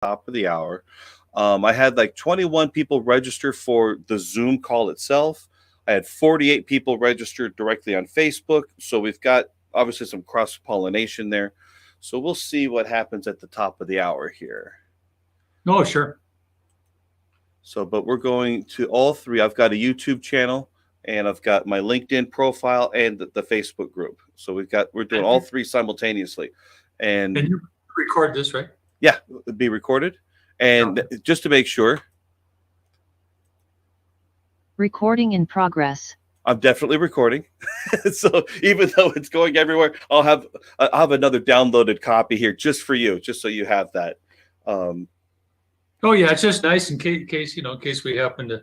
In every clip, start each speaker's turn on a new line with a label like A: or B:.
A: top of the hour. I had like 21 people register for the Zoom call itself. I had 48 people registered directly on Facebook. So we've got obviously some cross pollination there. So we'll see what happens at the top of the hour here.
B: Oh, sure.
A: So, but we're going to all three. I've got a YouTube channel and I've got my LinkedIn profile and the Facebook group. So we're doing all three simultaneously. And
B: you record this, right?
A: Yeah, it'd be recorded. And just to make sure.
C: Recording in progress.
A: I'm definitely recording. So even though it's going everywhere, I'll have another downloaded copy here just for you, just so you have that.
B: Oh yeah, it's just nice in case in case we happen to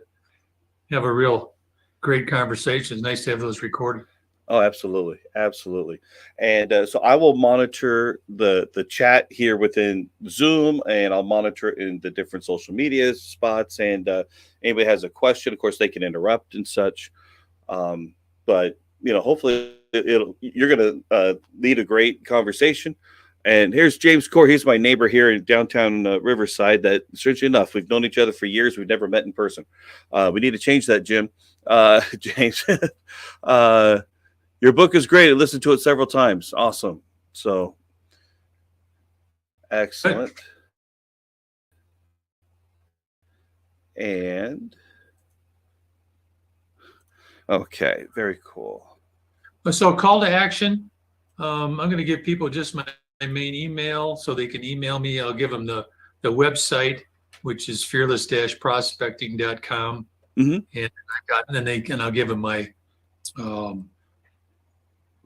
B: have a real great conversation. It's nice to have those recorded.
A: Oh, absolutely, absolutely. And so I will monitor the chat here within Zoom, and I'll monitor in the different social media spots. And anybody has a question, of course, they can interrupt and such. But hopefully, you're going to lead a great conversation. And here's James Core. He's my neighbor here in downtown Riverside. That, strangely enough, we've known each other for years. We've never met in person. We need to change that, Jim. James. Your book is great. I listened to it several times. Awesome. So, excellent. And, okay, very cool.
B: So, call to action. I'm going to give people just my main email so they can email me. I'll give them the website, which is fearless-prospecting.com.
A: Mm-hmm.
B: And I'll give them my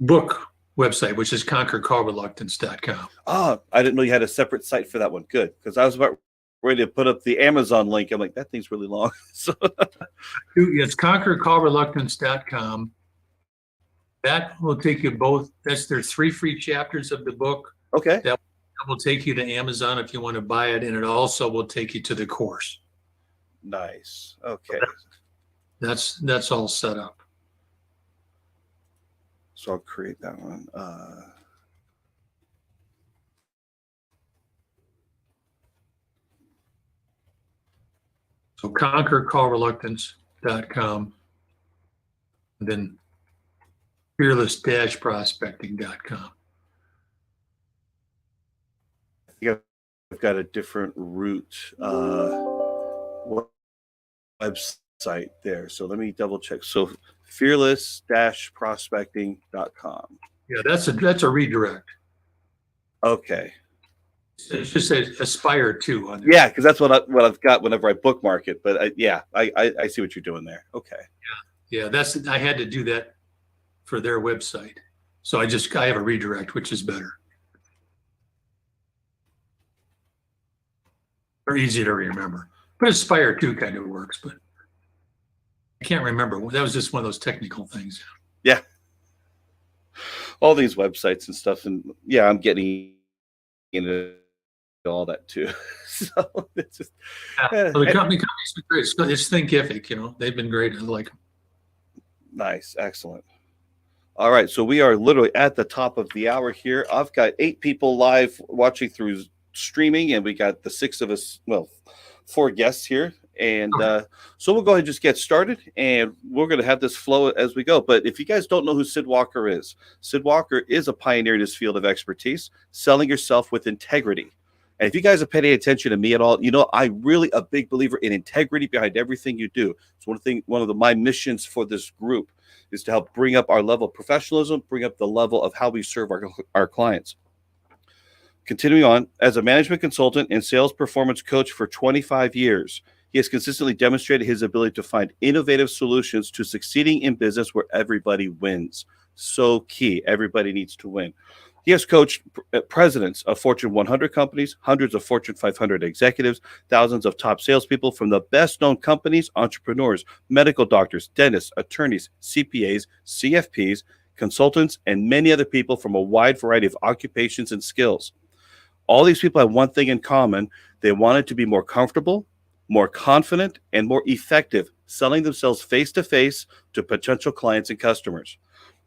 B: book website, which is conquercallreluctance.com.
A: I didn't know you had a separate site for that one. Good, because I was about ready to put up the Amazon link. I'm like, that thing's really long. So
B: it's conquercallreluctance.com. That will take you both. There's 3 free chapters of the book.
A: Okay.
B: That will take you to Amazon if you want to buy it, and it also will take you to the course.
A: Nice. Okay.
B: That's all set up.
A: So I'll create that one.
B: So conquercallreluctance.com, and then fearless-prospecting.com.
A: I think I've got a different route website there. So let me double check. So fearless-prospecting.com.
B: Yeah, that's a redirect.
A: Okay.
B: It should say aspire to on there.
A: Yeah, because that's what I've got whenever I bookmark it. But I see what you're doing there. Okay.
B: Yeah, I had to do that for their website. So I have a redirect, which is better. Or easy to remember. But aspire to kind of works, but I can't remember. That was just one of those technical things.
A: Yeah. All these websites and stuff. And yeah, I'm getting into all that too. So it's just.
B: Well, the company's been great. It's Thinkific, they've been great. I like them.
A: Nice. Excellent. All right. So we are literally at the top of the hour here. I've got 8 people live watching through streaming, and we got the 6 of us, 4 guests here. And so we'll go ahead and just get started, and we're going to have this flow as we go. But if you guys don't know who Sid Walker is a pioneer in this field of expertise, selling yourself with integrity. And if you guys are paying attention to me at all, I'm really a big believer in integrity behind everything you do. It's one of my missions for this group is to help bring up our level of professionalism, bring up the level of how we serve our clients. Continuing on, as a management consultant and sales performance coach for 25 years, he has consistently demonstrated his ability to find innovative solutions to succeeding in business where everybody wins. So key. Everybody needs to win. He has coached presidents of Fortune 100 companies, hundreds of Fortune 500 executives, thousands of top salespeople from the best-known companies, entrepreneurs, medical doctors, dentists, attorneys, CPAs, CFPs, consultants, and many other people from a wide variety of occupations and skills. All these people have one thing in common. They wanted to be more comfortable, more confident, and more effective selling themselves face-to-face to potential clients and customers.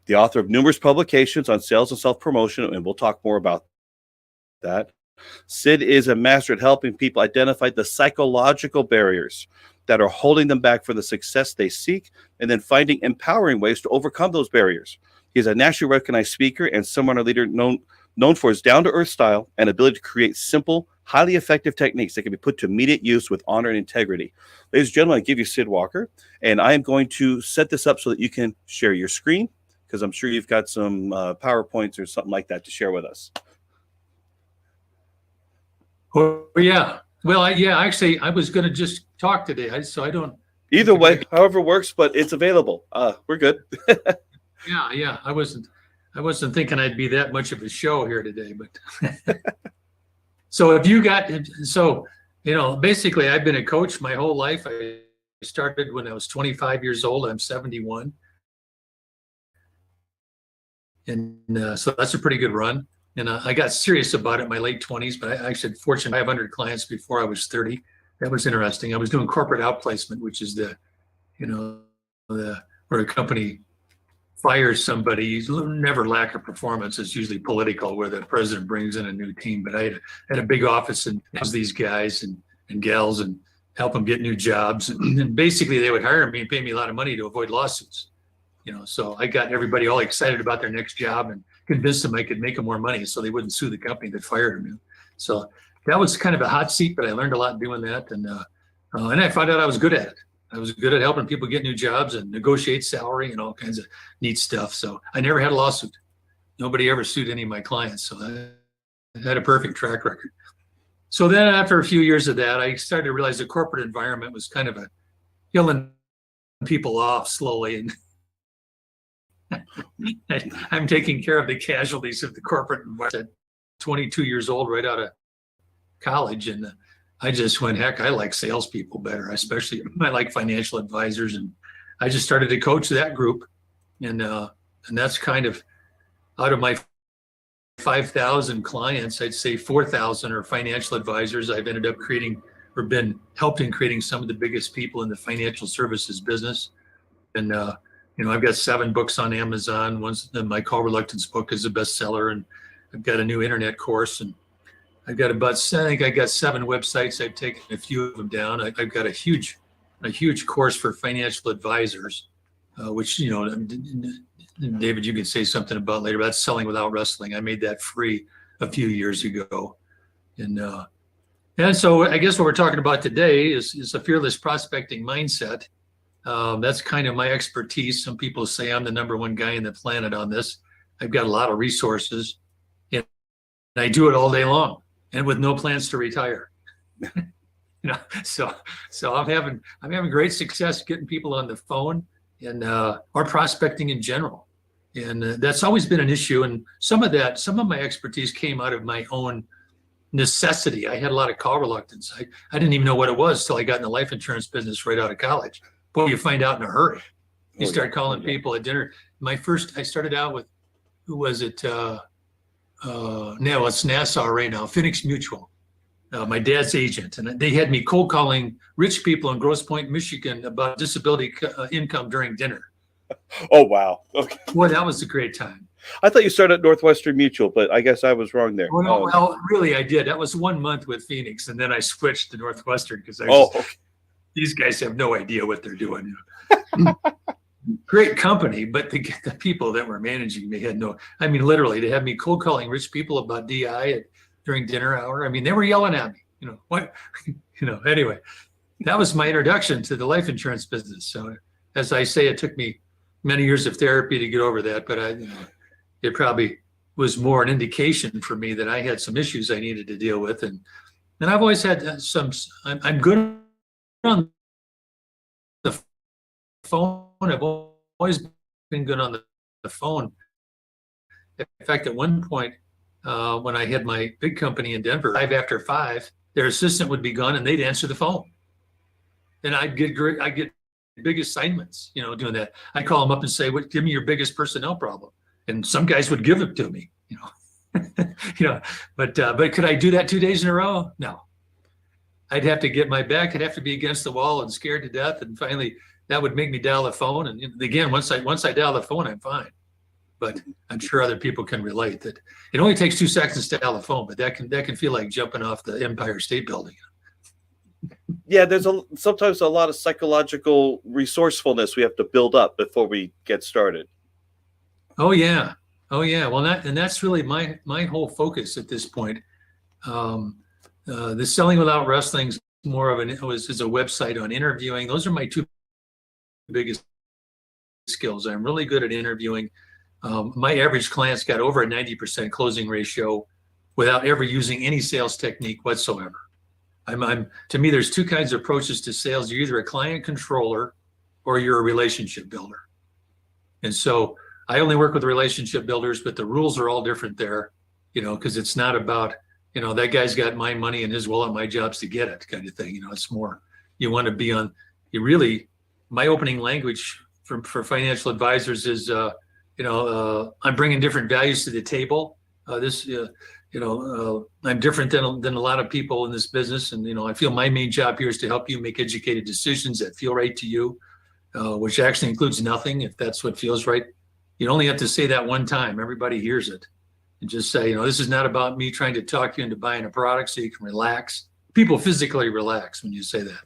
A: The author of numerous publications on sales and self-promotion, and we'll talk more about that. Sid is a master at helping people identify the psychological barriers that are holding them back from the success they seek, and then finding empowering ways to overcome those barriers. He's a nationally recognized speaker and seminar leader known for his down-to-earth style and ability to create simple, highly effective techniques that can be put to immediate use with honor and integrity. Ladies and gentlemen, I give you Sid Walker, and I am going to set this up so that you can share your screen, because I'm sure you've got some PowerPoints or something like that to share with us.
B: Oh, yeah. Well, actually, I was going to just talk today, so I don't.
A: Either way, however works, but it's available. We're good.
B: Yeah. I wasn't thinking I'd be that much of a show here today, but so if you got, basically I've been a coach my whole life. I started when I was 25 years old. I'm 71. And so that's a pretty good run. And I got serious about it in my late 20s, but I actually had fortunate 500 clients before I was 30. That was interesting. I was doing corporate outplacement, which is where a company fires somebody, never lack of performance. It's usually political, where the president brings in a new team. But I had a big office and house these guys and gals and help them get new jobs. And basically they would hire me and pay me a lot of money to avoid lawsuits. So I got everybody all excited about their next job and convinced them I could make them more money so they wouldn't sue the company that fired them. So that was kind of a hot seat, but I learned a lot doing that. And I found out I was good at it. I was good at helping people get new jobs and negotiate salary and all kinds of neat stuff. So I never had a lawsuit. Nobody ever sued any of my clients. So I had a perfect track record. So then after a few years of that, I started to realize the corporate environment was kind of killing people off slowly. And I'm taking care of the casualties of the corporate environment. 22 years old, right out of college, and I just went, heck, I like salespeople better. Especially, I like financial advisors, and I just started to coach that group, and that's kind of out of my 5,000 clients, I'd say 4,000 are financial advisors. I've ended up creating or been helped in creating some of the biggest people in the financial services business, and I've got 7 books on Amazon. My Call Reluctance book is a bestseller, and I've got a new internet course, and I've got I think I got 7 websites. I've taken a few of them down. I've got a huge course for financial advisors, which, David, you can say something about later. But that's Selling Without Wrestling. I made that free a few years ago. And so I guess what we're talking about today is a fearless prospecting mindset. That's kind of my expertise. Some people say I'm the #1 guy on the planet on this. I've got a lot of resources, and I do it all day long, and with no plans to retire. So I'm having great success getting people on the phone and or prospecting in general, and that's always been an issue. And some of my expertise came out of my own necessity. I had a lot of call reluctance. I didn't even know what it was till I got in the life insurance business right out of college. Boy, you find out in a hurry. You start calling people at dinner. I started out with, who was it? Now it's Nassau right now, Phoenix Mutual, my dad's agent. And they had me cold calling rich people in Grosse Pointe, Michigan about disability income during dinner.
A: Oh, wow. Okay.
B: Boy, that was a great time.
A: I thought you started at Northwestern Mutual, but I guess I was wrong there.
B: Oh, no, well, really, I did. That was 1 month with Phoenix, and then I switched to Northwestern because these guys have no idea what they're doing. Great company, but the people that were managing me had literally, they had me cold calling rich people about DI during dinner hour. They were yelling at me, what, anyway, that was my introduction to the life insurance business. So as I say, it took me many years of therapy to get over that, but it probably was more an indication for me that I had some issues I needed to deal with. And I've always had I'm good on the phone. I've always been good on the phone. In fact, at one point, when I had my big company in Denver, 5 after 5, their assistant would be gone and they'd answer the phone. And I'd get big assignments, doing that. I'd call them up and say, give me your biggest personnel problem. And some guys would give it to me, but could I do that 2 days in a row? No. I'd have to get my back. I'd have to be against the wall and scared to death. And finally, that would make me dial the phone. And again, once I dial the phone, I'm fine. but I'm sure other people can relate that it only takes 2 seconds to dial the phone, but that can feel like jumping off the Empire State Building.
A: Yeah, there's sometimes a lot of psychological resourcefulness we have to build up before we get started.
B: Oh yeah. Well, that's really my whole focus at this point. The Selling Without Wrestling is more of is a website on interviewing. Those are my 2 biggest skills. I'm really good at interviewing. My average client's got over a 90% closing ratio without ever using any sales technique whatsoever. To me, there's 2 kinds of approaches to sales. You're either a client controller or you're a relationship builder. And so I only work with relationship builders, but the rules are all different there, because it's not about, that guy's got my money in his wallet, my job's to get it kind of thing. It's more, you want to be on, my opening language for financial advisors is, I'm bringing different values to the table. I'm different than a lot of people in this business. And, I feel my main job here is to help you make educated decisions that feel right to you, which actually includes nothing if that's what feels right. You only have to say that one time. Everybody hears it. And just say, this is not about me trying to talk you into buying a product so you can relax. People physically relax when you say that.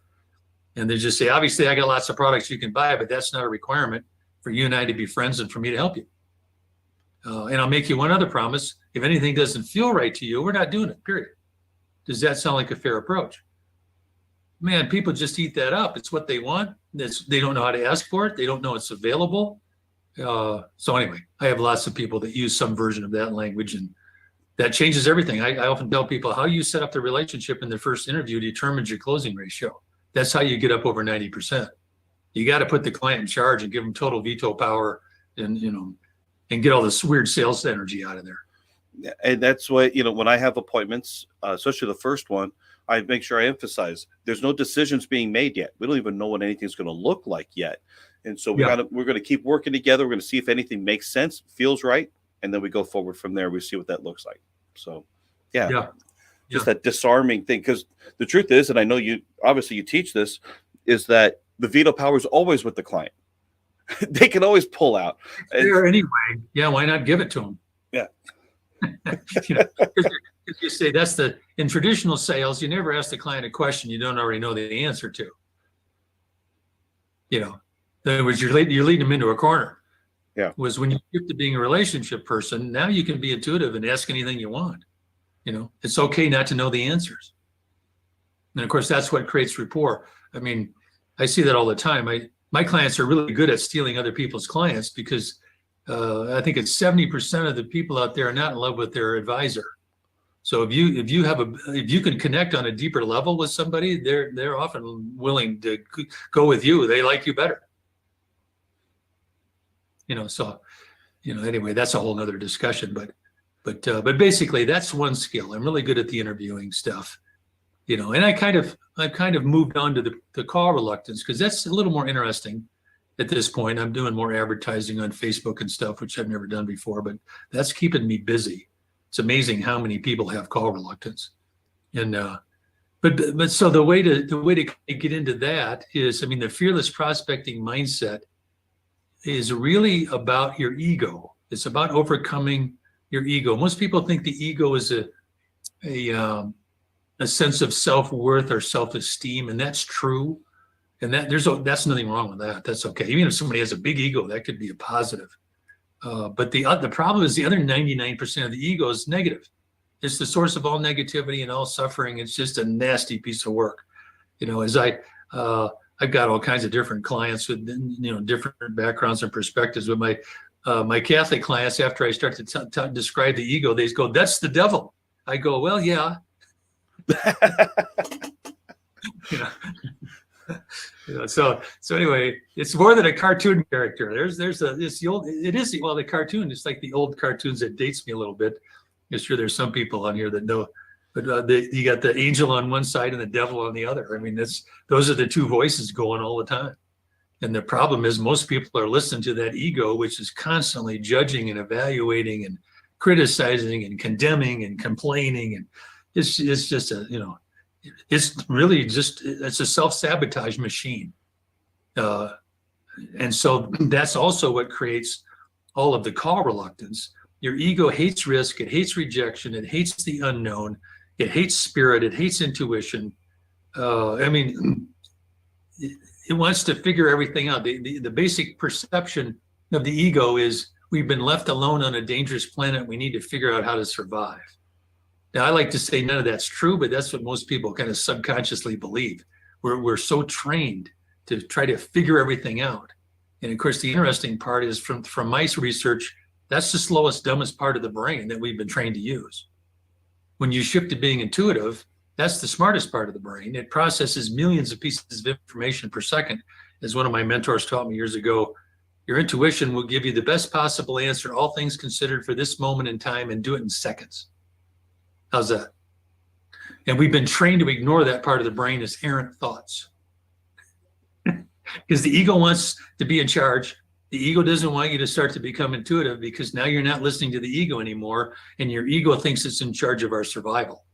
B: And they just say, obviously, I got lots of products you can buy, but that's not a requirement for you and I to be friends and for me to help you. And I'll make you one other promise. If anything doesn't feel right to you, we're not doing it, period. Does that sound like a fair approach? Man, people just eat that up. It's what they want. They don't know how to ask for it. They don't know it's available. So anyway, I have lots of people that use some version of that language, and that changes everything. I often tell people how you set up the relationship in the first interview determines your closing ratio. That's how you get up over 90%. You got to put the client in charge and give them total veto power, and get all this weird sales energy out of there.
A: And that's why, when I have appointments, especially the first one, I make sure I emphasize there's no decisions being made yet. We don't even know what anything's going to look like yet. And so we're going to keep working together. We're going to see if anything makes sense, feels right. And then we go forward from there. We see what that looks like. So, just that disarming thing. Because the truth is, and I know you teach this, is that the veto power is always with the client. They can always pull out.
B: There anyway. Yeah, why not give it to them?
A: Yeah.
B: Because you say in traditional sales, you never ask the client a question you don't already know the answer to. In other words, you're leading them into a corner.
A: Yeah.
B: Was when you get to being a relationship person, now you can be intuitive and ask anything you want. It's okay not to know the answers. And of course, that's what creates rapport. I mean, I see that all the time. My clients are really good at stealing other people's clients because I think it's 70% of the people out there are not in love with their advisor. So if you can connect on a deeper level with somebody, they're often willing to go with you. They like you better. Anyway, that's a whole nother discussion, but basically that's one skill. I'm really good at the interviewing stuff, and I've kind of moved on to the call reluctance because that's a little more interesting at this point. I'm doing more advertising on Facebook and stuff, which I've never done before, but that's keeping me busy. It's amazing how many people have call reluctance. And, but so the way to get into that is, the fearless prospecting mindset is really about your ego. It's about overcoming your ego. Most people think the ego is a sense of self-worth or self-esteem, and that's true. And that's nothing wrong with that. That's okay. Even if somebody has a big ego, that could be a positive. But the problem is the other 99% of the ego is negative. It's the source of all negativity and all suffering. It's just a nasty piece of work. As I've got all kinds of different clients with different backgrounds and perspectives. But my Catholic clients, after I start to describe the ego, they go, "That's the devil." I go, "Well, yeah." So anyway, it's more than a cartoon character. The cartoon. It's like the old cartoons that dates me a little bit. I'm sure there's some people on here that know, but you got the angel on one side and the devil on the other. Those are the 2 voices going all the time. And the problem is most people are listening to that ego, which is constantly judging and evaluating and criticizing and condemning and complaining. And it's just it's really it's a self-sabotage machine. And so that's also what creates all of the call reluctance, your ego hates risk, it hates rejection, it hates the unknown, it hates spirit, it hates intuition. I mean, it wants to figure everything out. The basic perception of the ego is we've been left alone on a dangerous planet. We need to figure out how to survive. Now, I like to say none of that's true, but that's what most people kind of subconsciously believe. We're so trained to try to figure everything out. And of course, the interesting part is from my research, that's the slowest, dumbest part of the brain that we've been trained to use. When you shift to being intuitive, that's the smartest part of the brain. It processes millions of pieces of information per second. As one of my mentors taught me years ago, your intuition will give you the best possible answer, all things considered, for this moment in time, and do it in seconds. How's that? And we've been trained to ignore that part of the brain as errant thoughts. Because the ego wants to be in charge. The ego doesn't want you to start to become intuitive, because now you're not listening to the ego anymore, and your ego thinks it's in charge of our survival.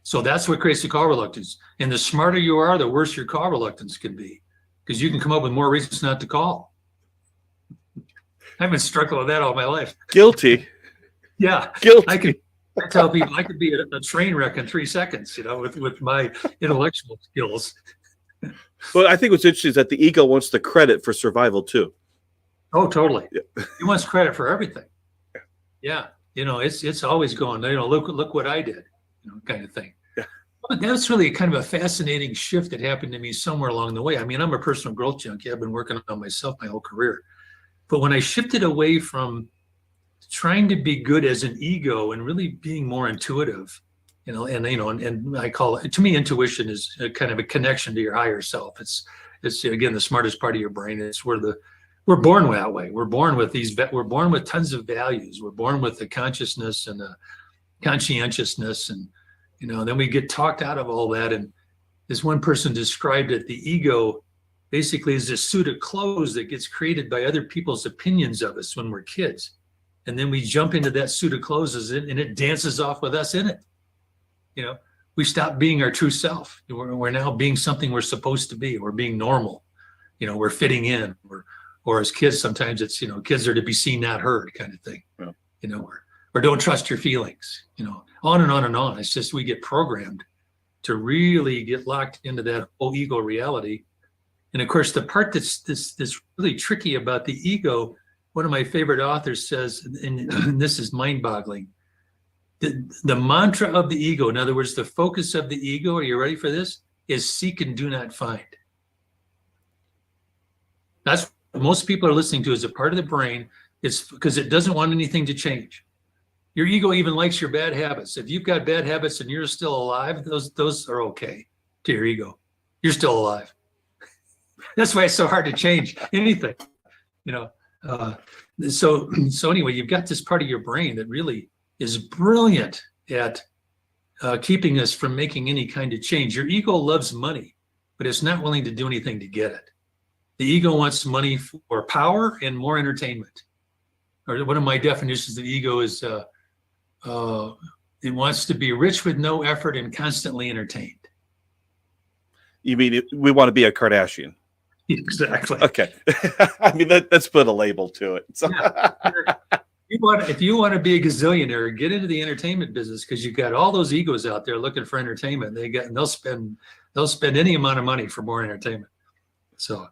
B: So that's what creates the call reluctance. And the smarter you are, the worse your call reluctance can be, because you can come up with more reasons not to call. I've been struggling with that all my life.
A: Guilty.
B: Yeah.
A: Guilty.
B: I tell people I could be a train wreck in 3 seconds, with my intellectual skills.
A: Well, I think what's interesting is that the ego wants the credit for survival too.
B: Oh, totally.
A: Yeah.
B: He wants credit for everything. Yeah. It's always going, look what I did, kind of thing.
A: Yeah.
B: But that's really kind of a fascinating shift that happened to me somewhere along the way. I mean, I'm a personal growth junkie. I've been working on myself my whole career. But when I shifted away from trying to be good as an ego and really being more intuitive, and I call it, to me, intuition is a kind of a connection to your higher self. It's again the smartest part of your brain. It's we're born that way. We're born with we're born with tons of values. We're born with the consciousness and the conscientiousness, and then we get talked out of all that. And as one person described it, the ego basically is this suit of clothes that gets created by other people's opinions of us when we're kids. And then we jump into that suit of clothes and it dances off with us in it. We stop being our true self. We're now being something we're supposed to be. We're being normal. We're fitting in. Or as kids, sometimes it's, kids are to be seen, not heard, kind of thing. Yeah. Or don't trust your feelings, on and on and on. It's just we get programmed to really get locked into that whole ego reality. And of course, the part that's really tricky about the ego, one of my favorite authors says, and this is mind-boggling, the mantra of the ego, in other words, the focus of the ego, are you ready for this, is seek and do not find. That's what most people are listening to as a part of the brain. It's because it doesn't want anything to change. Your ego even likes your bad habits. If you've got bad habits and you're still alive, those are okay to your ego. You're still alive. That's why it's so hard to change anything, So anyway, you've got this part of your brain that really is brilliant at keeping us from making any kind of change. Your ego loves money, but it's not willing to do anything to get it. The ego wants money for power and more entertainment. Or one of my definitions of the ego is it wants to be rich with no effort and constantly entertained.
A: You mean we want to be a Kardashian?
B: Exactly.
A: Okay. I mean, let's put a label to it. So.
B: Yeah. If you want to be a gazillionaire, get into the entertainment business, because you've got all those egos out there looking for entertainment. They'll spend any amount of money for more entertainment. So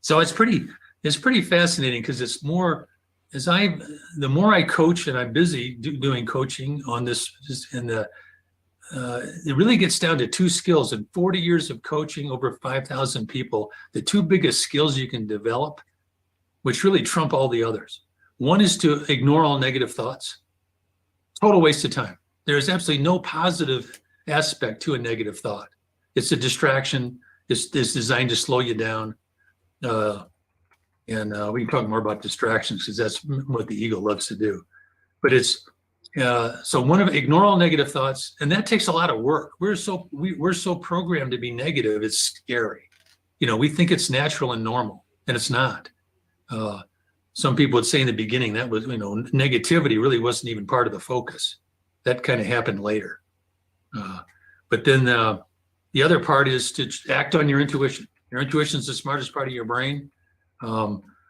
B: it's pretty fascinating, because it's more the more I coach, and I'm busy doing coaching on this, it really gets down to 2 skills. In 40 years of coaching over 5,000 people, the 2 biggest skills you can develop, which really trump all the others. One is to ignore all negative thoughts. Total waste of time. There's absolutely no positive aspect to a negative thought. It's a distraction. It's designed to slow you down. And we can talk more about distractions, because that's what the ego loves to do. But it's so ignore all negative thoughts, and that takes a lot of work. We're so programmed to be negative. It's scary. We think it's natural and normal, and it's not. Some people would say in the beginning that was, negativity really wasn't even part of the focus. That kind of happened later. But then the other part is to act on your intuition. Your intuition is the smartest part of your brain.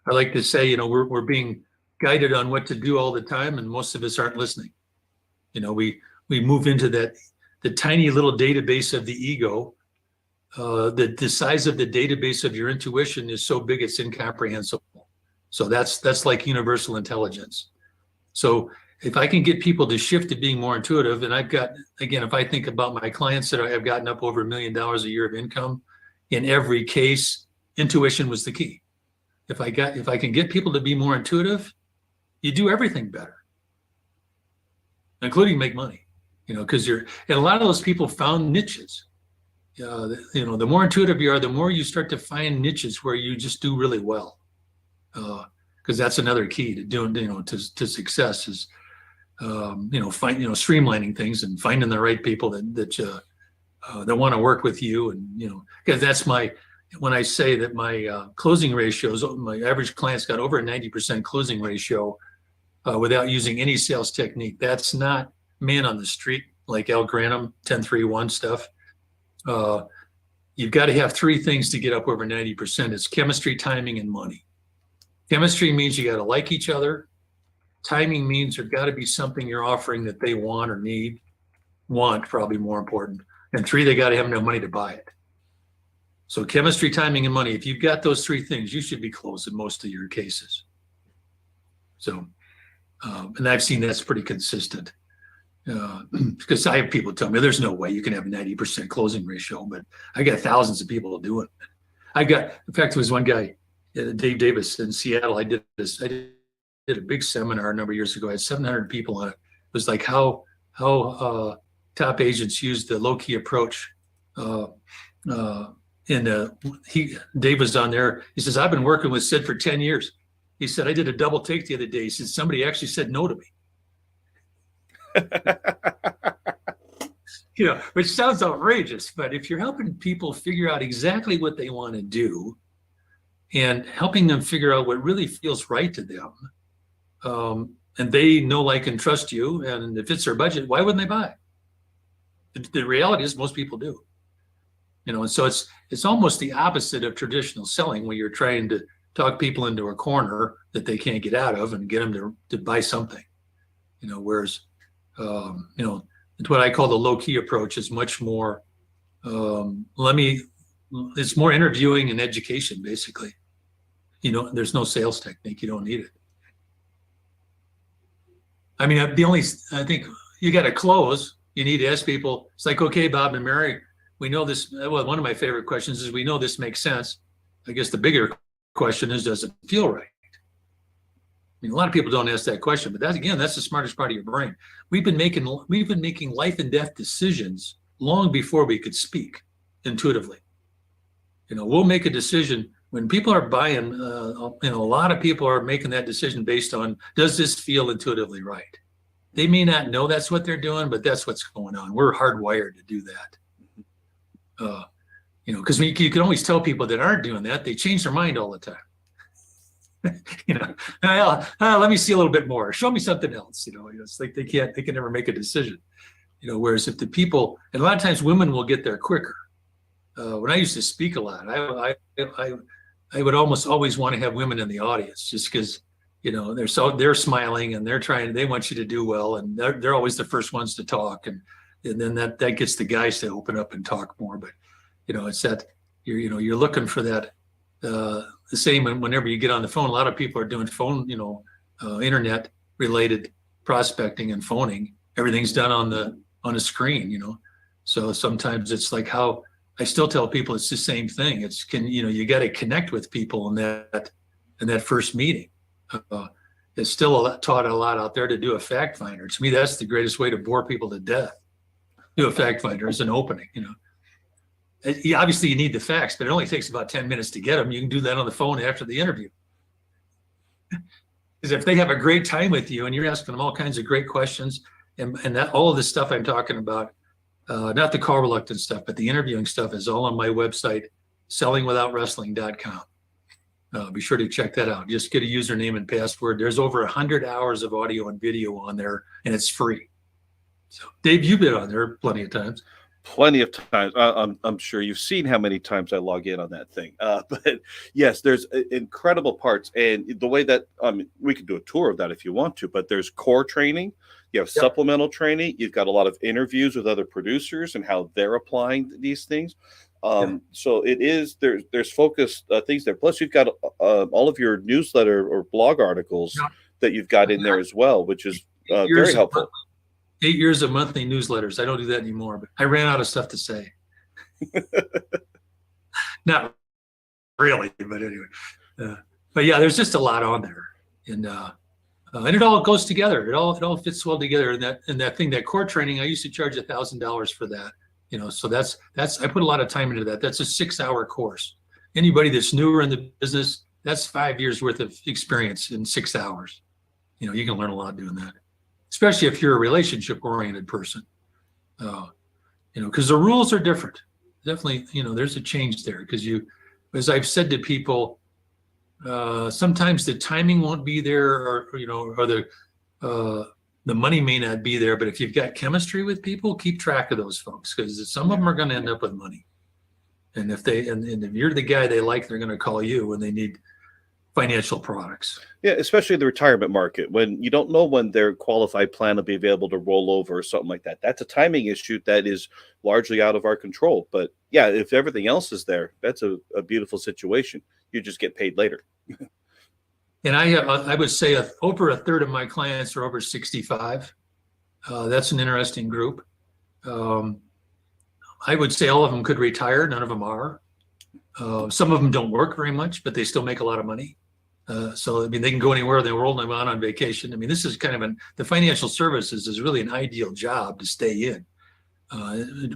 B: I like to say, we're being guided on what to do all the time, and most of us aren't listening. We move into the tiny little database of the ego. The size of the database of your intuition is so big it's incomprehensible. So that's like universal intelligence. So if I can get people to shift to being more intuitive, and I've got, again, if I think about my clients that have gotten up over $1 million a year of income, in every case, intuition was the key. If I can get people to be more intuitive, you do everything better, including make money, because and a lot of those people found niches. The more intuitive you are, the more you start to find niches where you just do really well. Because that's another key to doing, to success is, streamlining things and finding the right people that want to work with you. And, because that's when I say that my closing ratios, my average client's got over a 90% closing ratio without using any sales technique. That's not man on the street, like Al Granum, 10-3-1 stuff. You've got to have three things to get up over 90%. It's chemistry, timing, and money. Chemistry means you got to like each other. Timing means there's got to be something you're offering that they want or need. Want, probably more important. And three, they got to have enough money to buy it. So chemistry, timing, and money. If you've got those three things, you should be close in most of your cases. So, and I've seen that's pretty consistent. Because I have people tell me there's no way you can have a 90% closing ratio, but I got thousands of people doing it. In fact, there was one guy, Dave Davis in Seattle. I did a big seminar a number of years ago. I had 700 people on it. It was like how top agents use the low key approach. Dave was on there. He says, I've been working with Sid for 10 years. He said, I did a double take the other day. He said, somebody actually said no to me. Which sounds outrageous, but if you're helping people figure out exactly what they want to do and helping them figure out what really feels right to them, and they know, like, and trust you, and if it's their budget, why wouldn't they buy? The reality is most people do. And so it's almost the opposite of traditional selling, where you're trying to talk people into a corner that they can't get out of and get them to buy something. Whereas it's what I call the low key approach is much more, it's more interviewing and education, basically. There's no sales technique. You don't need it. I mean, I think you got to close. You need to ask people. It's like, okay, Bob and Mary, we know this. Well, one of my favorite questions is, we know this makes sense. I guess the bigger question is, does it feel right? I mean, a lot of people don't ask that question, but that's the smartest part of your brain. We've been making life and death decisions long before we could speak intuitively. We'll make a decision when people are buying. A lot of people are making that decision based on, does this feel intuitively right? They may not know that's what they're doing, but that's what's going on. We're hardwired to do that. Because you can always tell people that aren't doing that, they change their mind all the time. Let me see a little bit more. Show me something else. It's like they can never make a decision. Whereas if the people, and a lot of times women will get there quicker. When I used to speak a lot, I would almost always want to have women in the audience, just because they're smiling and they want you to do well, and they're always the first ones to talk, and then that gets the guys to open up and talk more. But it's that you're looking for that. The same whenever you get on the phone. A lot of people are doing phone, internet related prospecting and phoning. Everything's done on a screen, So sometimes it's like how I still tell people it's the same thing. You got to connect with people in that first meeting. It's still taught a lot out there to do a fact finder. To me, that's the greatest way to bore people to death. Do a fact finder as an opening, Obviously, you need the facts, but it only takes about 10 minutes to get them. You can do that on the phone after the interview. Because if they have a great time with you and you're asking them all kinds of great questions, and that all of this stuff I'm talking about, not the call reluctance stuff, but the interviewing stuff, is all on my website, sellingwithoutwrestling.com. Be sure to check that out. Just get a username and password. There's over 100 hours of audio and video on there, and it's free. So, Dave, you've been on there plenty of times.
A: plenty of times. I'm sure you've seen how many times I log in on that thing. But yes, there's incredible parts, and the way that we could do a tour of that if you want to. But there's core training, you have
B: Yep.
A: supplemental training, you've got a lot of interviews with other producers and how they're applying these things. So it is there's focused things there. Plus, you've got all of your newsletter or blog articles
B: Yeah.
A: that you've got in there as well, which is
B: Years
A: very
B: of
A: helpful.
B: 8 years of monthly newsletters. I don't do that anymore, but I ran out of stuff to say. Not really, but anyway. But yeah, there's just a lot on there, and it all goes together. It all fits well together. And that thing, that core training, I used to charge $1,000 for that. So that's I put a lot of time into that. That's a 6-hour course. Anybody that's newer in the business, that's 5 years worth of experience in 6 hours. You can learn a lot doing that, especially if you're a relationship oriented person. Because the rules are different. Definitely, there's a change there because as I've said to people, sometimes the timing won't be there, or the money may not be there. But if you've got chemistry with people, keep track of those folks, because some of them are going to end up with money. And if you're the guy they like, they're going to call you when they need financial products.
A: Yeah, especially the retirement market, when you don't know when their qualified plan will be available to roll over or something like that. That's a timing issue that is largely out of our control. But yeah, if everything else is there, that's a beautiful situation. You just get paid later.
B: And I would say over a third of my clients are over 65. That's an interesting group. I would say all of them could retire. None of them are. Some of them don't work very much, but they still make a lot of money. So, they can go anywhere in the world and on vacation. This is kind of the financial services is really an ideal job to stay in,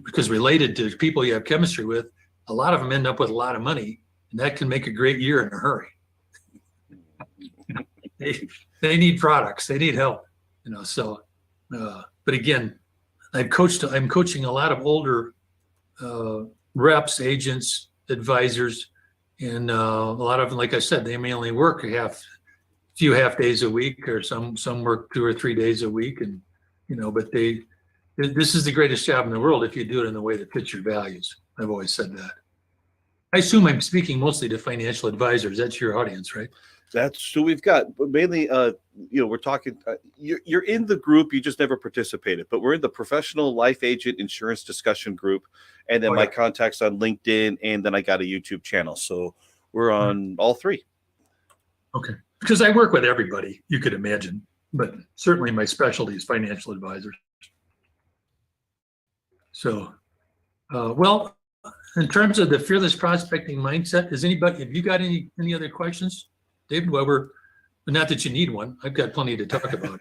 B: because related to people you have chemistry with, a lot of them end up with a lot of money, and that can make a great year in a hurry. They need products, they need help, but again, I'm coaching a lot of older reps, agents, advisors, and a lot of them, like I said, they may only work a few half days a week, or some work 2 or 3 days a week, and but this is the greatest job in the world if you do it in the way that fits your values. I've always said that. I assume I'm speaking mostly to financial advisors. That's your audience, right?
A: That's who we've got. But mainly, we're talking. You're in the group. You just never participated, but we're in the professional life agent insurance discussion group, and then my contacts on LinkedIn, and then I got a YouTube channel. So we're on all three. Okay.
B: Because I work with everybody you could imagine, but certainly my specialty is financial advisors. So, well, in terms of the fearless prospecting mindset, have you got any other questions? David Weber, not that you need one. I've got plenty to talk about.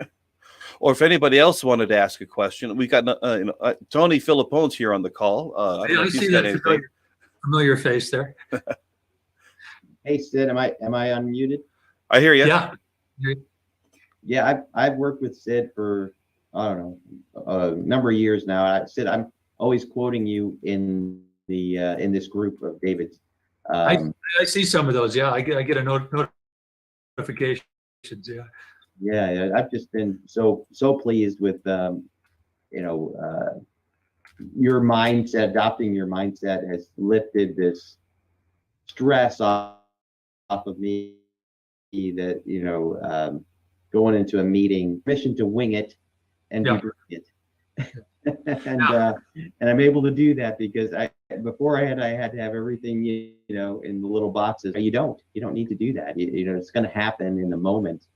A: Or if anybody else wanted to ask a question, we got Tony Filippone's here on the call.
B: I see that familiar face there.
D: Hey Sid, am I unmuted?
A: I hear you.
B: Yeah.
D: Yeah, I've worked with Sid for I don't know a number of years now. Sid, I'm always quoting you in in this group of David's.
B: I see some of those. Yeah, I get a notifications. Yeah.
D: Yeah, I've just been so pleased with your mindset. Adopting your mindset has lifted this stress off of me. That going into a meeting, mission to wing it and be brilliant. And I'm able to do that because before I had to have everything in the little boxes. You don't need to do that. It's going to happen in the moment.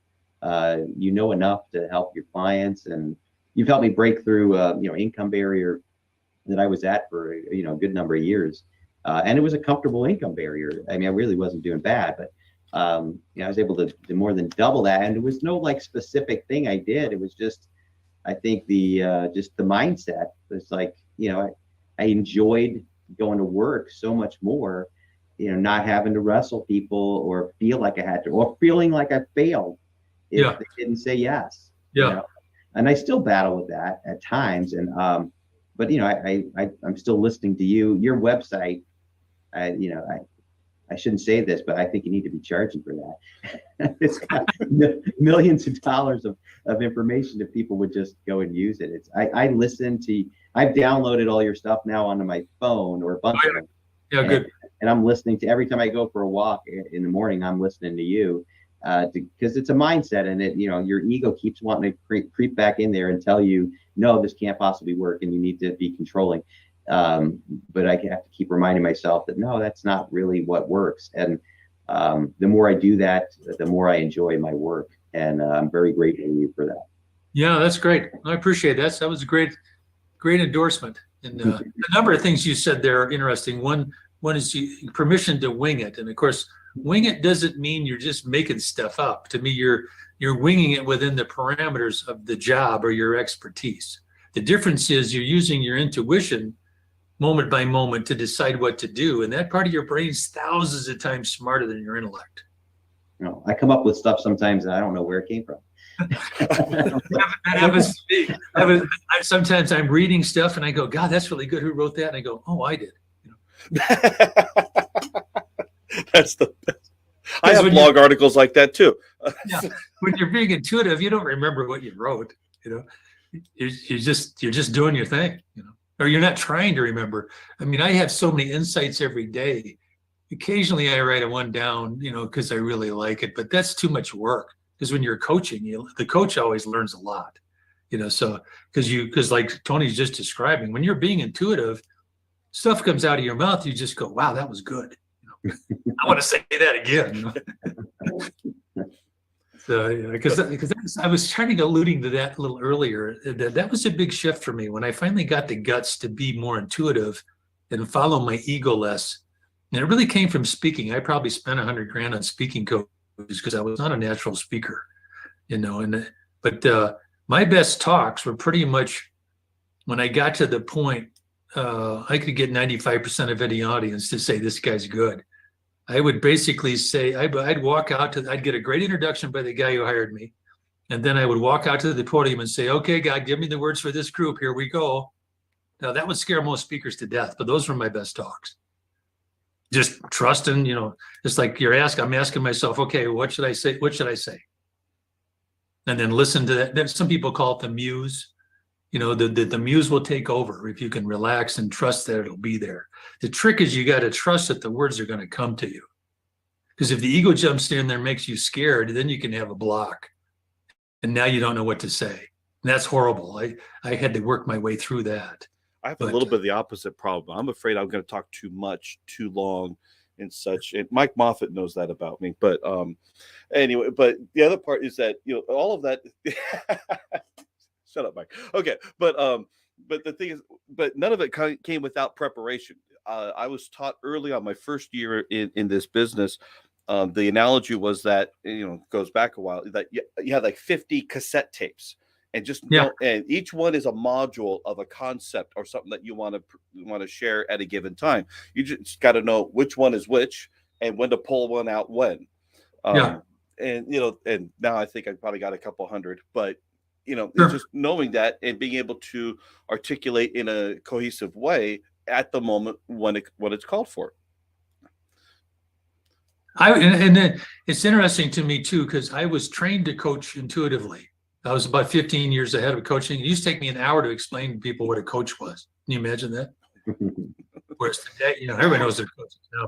D: Enough to help your clients, and you've helped me break through income barrier that I was at for a good number of years, and it was a comfortable income barrier. I really wasn't doing bad, but I was able to more than double that, and there was no specific thing I did. It was just I think the mindset was I enjoyed going to work so much more, not having to wrestle people or feel like I had to, or feeling like I failed if they didn't say yes.
B: Yeah.
D: And I still battle with that at times. And but I'm still listening to you. Your website, I shouldn't say this, but I think you need to be charging for that. It's got millions of dollars of information if people would just go and use it. I listen to I've downloaded all your stuff now onto my phone, or a bunch of them.
B: Yeah, good.
D: And I'm listening to, every time I go for a walk in the morning, I'm listening to you, because it's a mindset, and it, your ego keeps wanting to creep back in there and tell you, no, this can't possibly work, and you need to be controlling. But I have to keep reminding myself that no, that's not really what works. And the more I do that, the more I enjoy my work, and I'm very grateful to you for that.
B: Yeah, that's great. I appreciate that. That was a great endorsement. And a number of things you said there are interesting. One is permission to wing it. And of course, wing it doesn't mean you're just making stuff up. To me, you're winging it within the parameters of the job or your expertise. The difference is you're using your intuition moment by moment to decide what to do. And that part of your brain is thousands of times smarter than your intellect.
D: I come up with stuff sometimes and I don't know where it came from.
B: That happens to me. Sometimes I'm reading stuff and I go, God, that's really good. Who wrote that? And I go, oh, I did.
A: That's the best. I have blog articles like that too.
B: Yeah. When you're being intuitive, you don't remember what you wrote. You're just doing your thing. Or you're not trying to remember. I mean, I have so many insights every day. Occasionally, I write one down, because I really like it. But that's too much work. Because when you're coaching, the coach always learns a lot. So because like Tony's just describing, when you're being intuitive, stuff comes out of your mouth. You just go, "Wow, that was good." I want to say that again. So, because I was trying to alluding to that a little earlier. That was a big shift for me when I finally got the guts to be more intuitive and follow my ego less. And it really came from speaking. I probably spent $100,000 on speaking coaches because I was not a natural speaker, but my best talks were pretty much when I got to the point I could get 95% of any audience to say, this guy's good. I would basically say, I'd walk out I'd get a great introduction by the guy who hired me. And then I would walk out to the podium and say, okay, God, give me the words for this group. Here we go. Now that would scare most speakers to death, but those were my best talks. Just trusting, just like I'm asking myself, okay, what should I say? What should I say? And then listen to that. Some people call it the muse. The muse will take over if you can relax and trust that it'll be there. The trick is you got to trust that the words are going to come to you. Because if the ego jumps in there and makes you scared, then you can have a block. And now you don't know what to say. And that's horrible. I had to work my way through that.
A: I have a little bit of the opposite problem. I'm afraid I'm going to talk too much, too long, and such. And Mike Moffat knows that about me. But anyway, but the other part is that all of that. Shut up, Mike. Okay, but the thing is, but none of it came without preparation. I was taught early on my first year in this business. The analogy was that goes back a while, that you had like 50 cassette tapes. And and each one is a module of a concept or something that you want to share at a given time. You just got to know which one is which and when to pull one out when. And and now I think I probably got a couple hundred, but
B: Sure.
A: It's just knowing that and being able to articulate in a cohesive way at the moment when it's called for.
B: And it's interesting to me too, because I was trained to coach intuitively. I was about 15 years ahead of coaching. It used to take me an hour to explain to people what a coach was. Can you imagine that? Whereas today, everybody knows they're coaches now,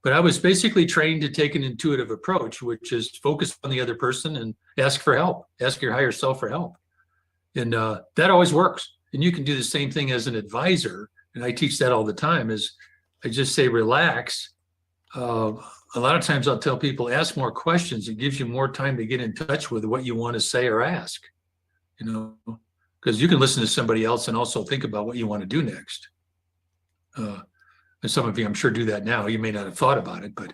B: but I was basically trained to take an intuitive approach, which is focus on the other person and ask for help. Ask your higher self for help. And that always works. And you can do the same thing as an advisor. And I teach that all the time is I just say, relax. A lot of times I'll tell people, ask more questions. It gives you more time to get in touch with what you want to say or ask, because you can listen to somebody else and also think about what you want to do next. And some of you, I'm sure, do that now. You may not have thought about it, but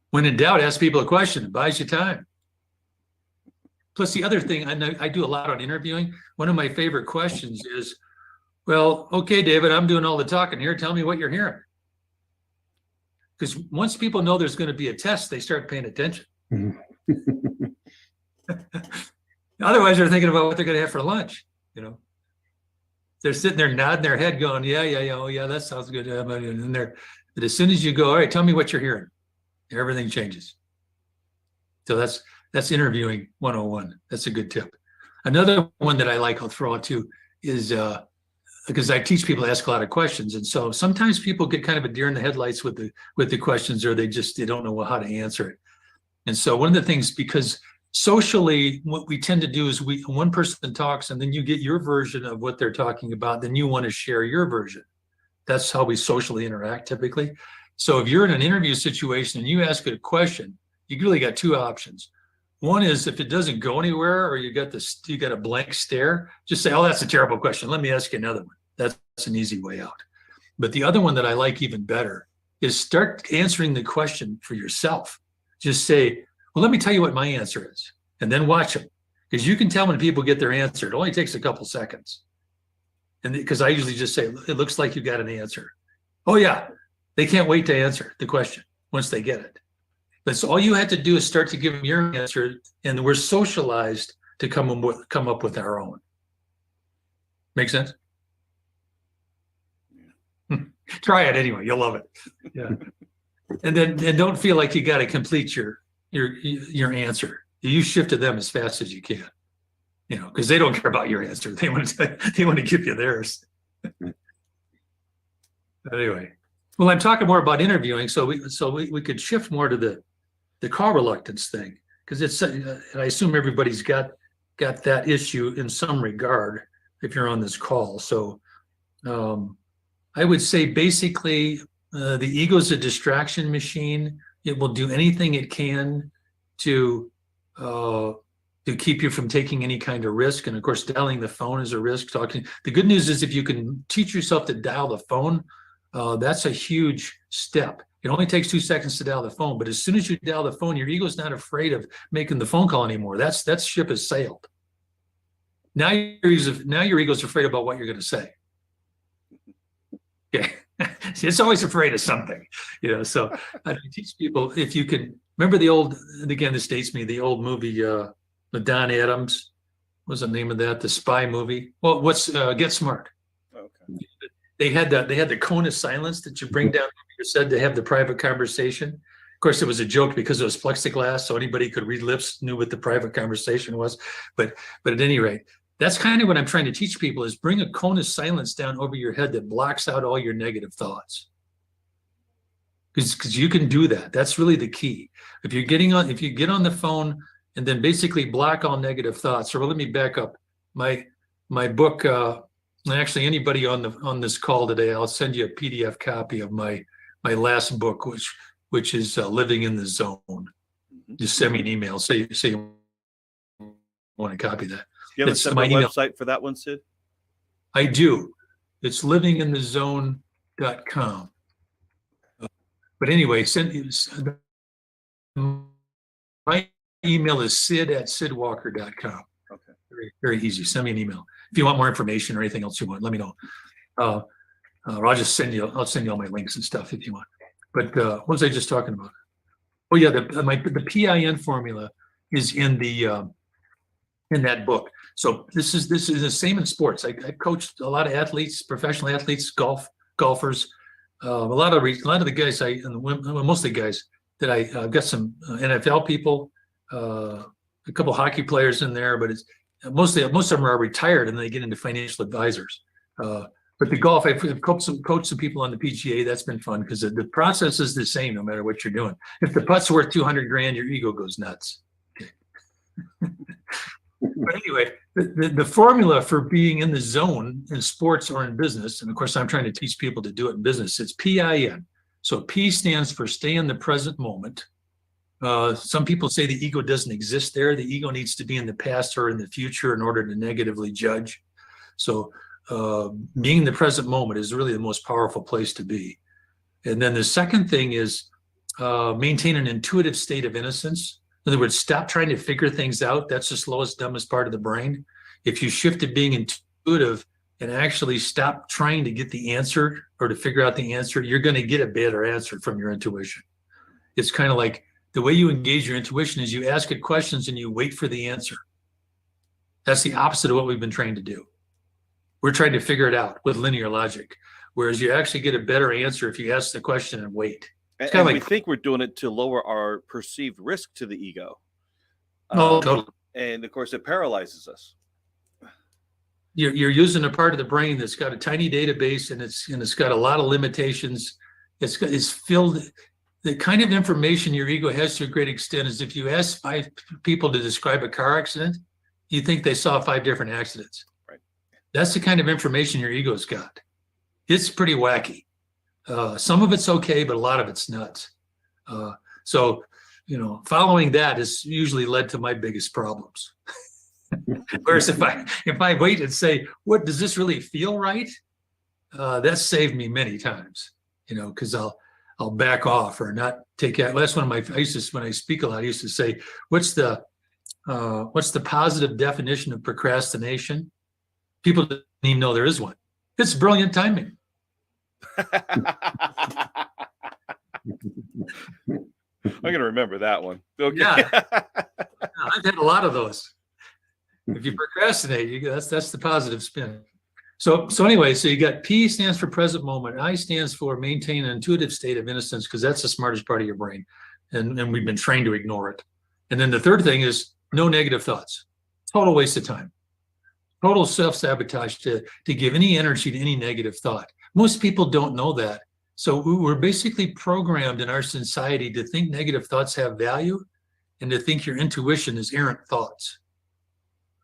B: when in doubt, ask people a question. It buys you time. Plus, the other thing, I do a lot on interviewing. One of my favorite questions is, well, okay, David, I'm doing all the talking here. Tell me what you're hearing. Because once people know there's going to be a test, they start paying attention. Otherwise, they're thinking about what they're going to have for lunch. They're sitting there nodding their head going, yeah, oh yeah, that sounds good. But as soon as you go, all right, tell me what you're hearing, everything changes. So that's interviewing 101. That's a good tip. Another one that I like, I'll throw out too, is because I teach people to ask a lot of questions. And so sometimes people get kind of a deer in the headlights with the questions, or they don't know how to answer it. And so one of the things, because socially, what we tend to do is one person talks and then you get your version of what they're talking about, then you want to share your version. That's how we socially interact typically. So if you're in an interview situation and you ask a question, you really got two options. One is, if it doesn't go anywhere, or you got a blank stare, just say, "Oh, that's a terrible question. Let me ask you another one." That's an easy way out. But the other one that I like even better is start answering the question for yourself. Just say, "Well, let me tell you what my answer is," and then watch them, because you can tell when people get their answer. It only takes a couple seconds. And because I usually just say, "It looks like you got an answer." Oh yeah, they can't wait to answer the question once they get it. But so all you have to do is start to give them your answer, and we're socialized to come up with our own. Make sense? Try it anyway. You'll love it. Yeah. And don't feel like you got to complete your answer. You shift to them as fast as you can, because they don't care about your answer. They want to give you theirs. Anyway, well, I'm talking more about interviewing, so we could shift more to the call reluctance thing, because it's and I assume everybody's got that issue in some regard if you're on this call. So I would say basically the ego's a distraction machine. It will do anything it can to keep you from taking any kind of risk. And of course, dialing the phone is a risk. The good news is, if you can teach yourself to dial the phone, that's a huge step. It only takes 2 seconds to dial the phone, but as soon as you dial the phone, your ego's not afraid of making the phone call anymore. That ship has sailed. Now your ego's afraid about what you're going to say. Okay. It's always afraid of something, so I teach people, if you can remember the old, and again, this dates me, the old movie with Don Adams. What's the name of that? The spy movie. Well, what's Get Smart. Okay. They had the cone of silence that you bring down over your head to have the private conversation. Of course, it was a joke because it was plexiglass, so anybody could read lips, knew what the private conversation was. But at any rate, that's kind of what I'm trying to teach people, is bring a cone of silence down over your head that blocks out all your negative thoughts. Because you can do that. That's really the key. If you get on the phone and then basically block all negative thoughts. So let me back up. My book, and actually anybody on this call today, I'll send you a PDF copy of my last book, which is Living in the Zone. Just send me an email. Say you want to copy that.
A: You have a separate website for that one, Sid?
B: I do. It's livinginthezone.com. But anyway, my email is sid@sidwalker.com. Okay. Very, very easy. Send me an email. If you want more information or anything else you want, let me know. Or I'll send you all my links and stuff if you want. But what was I just talking about? Oh yeah, the PIN formula is in that book. So this is the same in sports. I coached a lot of athletes, professional athletes, golfers. A lot of the guys most of the guys that I've got some NFL people, a couple hockey players in there, but it's most of them are retired and they get into financial advisors. But the golf, I've coached some people on the PGA. That's been fun because the process is the same no matter what you're doing. If the putt's worth $200,000, your ego goes nuts. Okay. But anyway, the formula for being in the zone in sports or in business, and of course I'm trying to teach people to do it in business, it's PIN. So P stands for stay in the present moment. Some people say the ego doesn't exist there. The ego needs to be in the past or in the future in order to negatively judge. So being in the present moment is really the most powerful place to be. And then the second thing is maintain an intuitive state of innocence. In other words, stop trying to figure things out. That's the slowest, dumbest part of the brain. If you shift to being intuitive and actually stop trying to get the answer or to figure out the answer, you're going to get a better answer from your intuition. It's kind of like the way you engage your intuition is you ask it questions and you wait for the answer. That's the opposite of what we've been trained to do. We're trying to figure it out with linear logic, whereas you actually get a better answer if you ask the question and wait.
A: And we think we're doing it to lower our perceived risk to the ego.
B: No, totally.
A: And of course, it paralyzes us.
B: you're using a part of the brain that's got a tiny database, and it's got a lot of limitations. It's filled. The kind of information your ego has to a great extent is if you ask 5 people to describe a car accident, you think they saw 5 different accidents.
A: Right.
B: That's the kind of information your ego's got. It's pretty wacky. Some of it's okay, but a lot of it's nuts. So, following that has usually led to my biggest problems. Whereas if I wait and say, what does this really feel right? That's saved me many times, because I'll back off or not take it. That's one of my, when I speak a lot, I used to say, what's the positive definition of procrastination? People don't even know there is one. It's brilliant timing.
A: I'm going to remember that one. Okay.
B: Yeah. I've had a lot of those. If you procrastinate, that's the positive spin. So anyway, so you got P stands for present moment. I stands for maintain an intuitive state of innocence, because that's the smartest part of your brain. And we've been trained to ignore it. And then the third thing is no negative thoughts. Total waste of time. Total self-sabotage to give any energy to any negative thought. Most people don't know that. So we're basically programmed in our society to think negative thoughts have value and to think your intuition is errant thoughts.